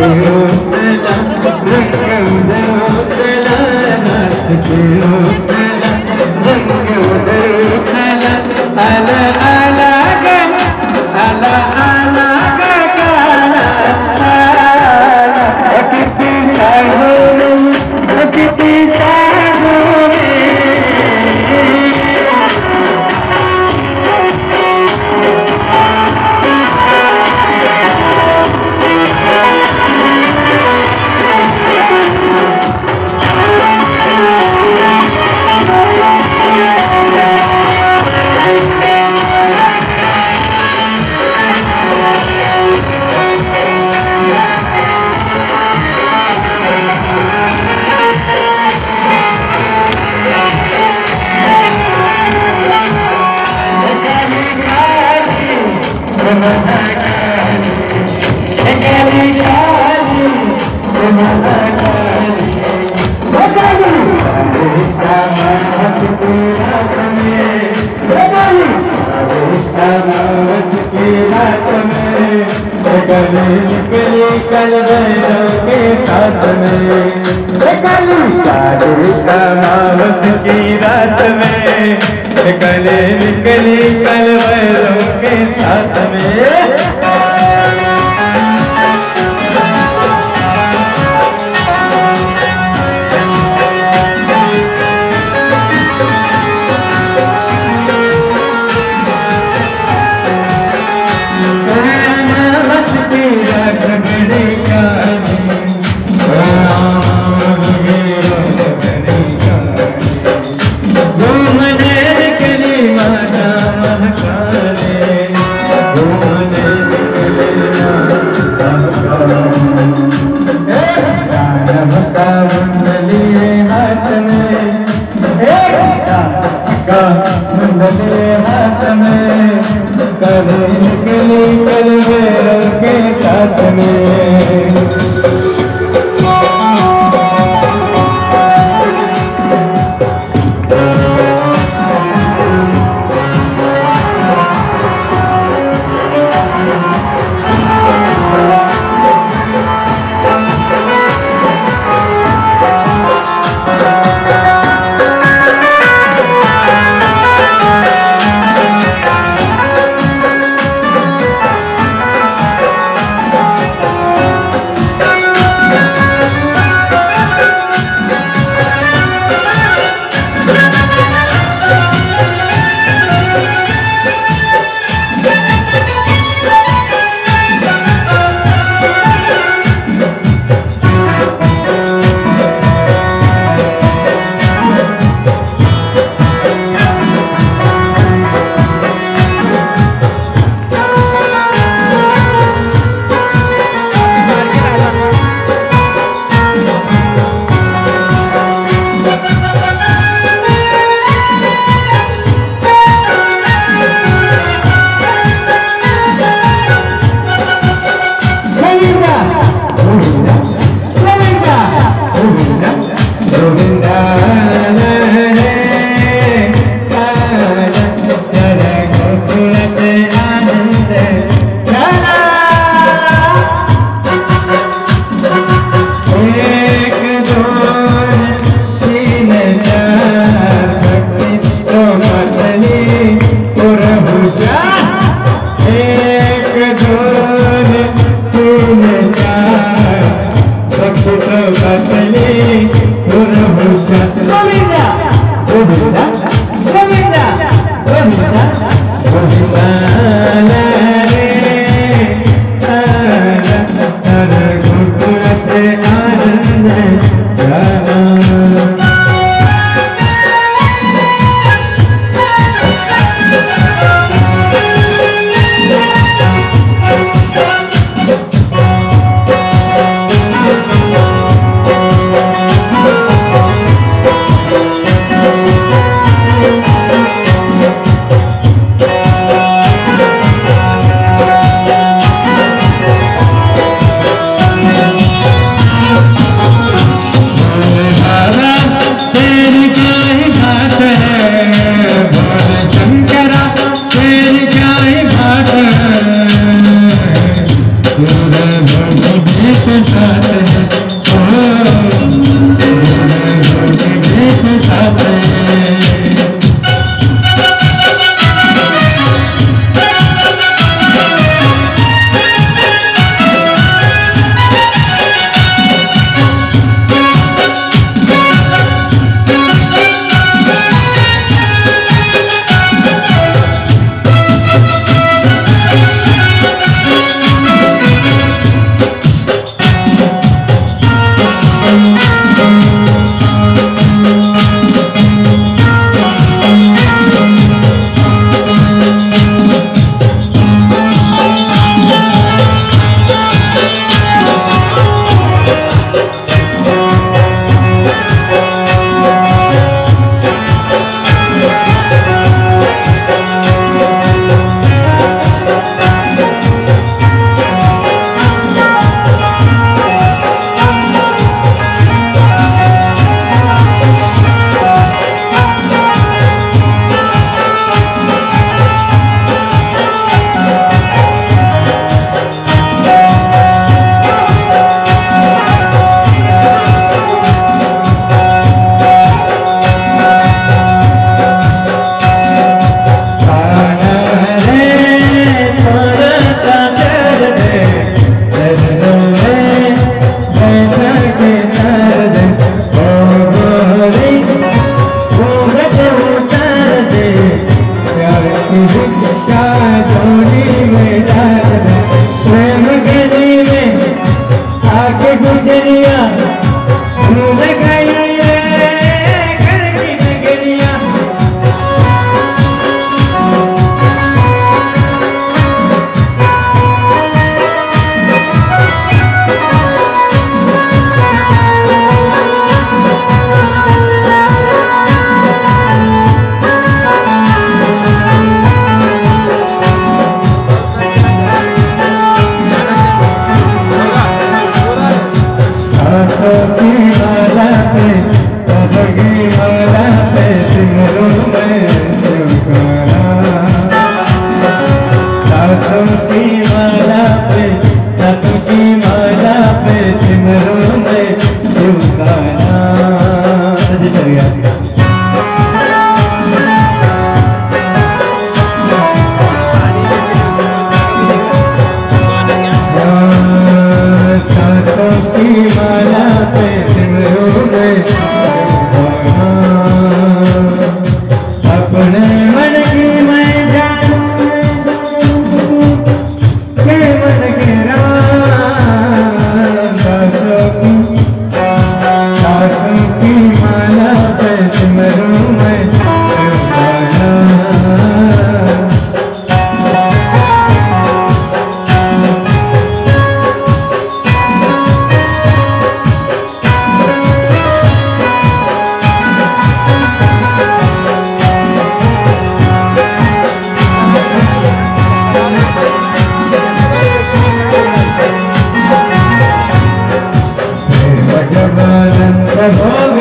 Let's go.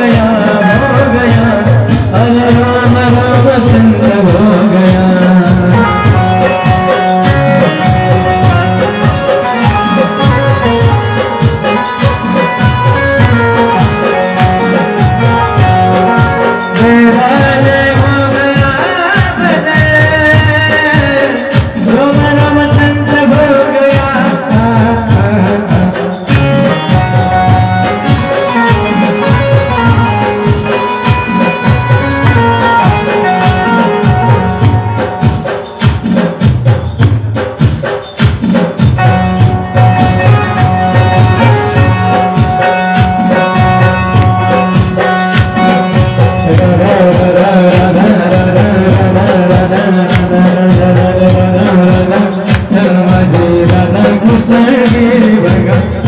गया हो गया, अरे राम रामचंद्र हो गया।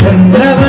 चंद्र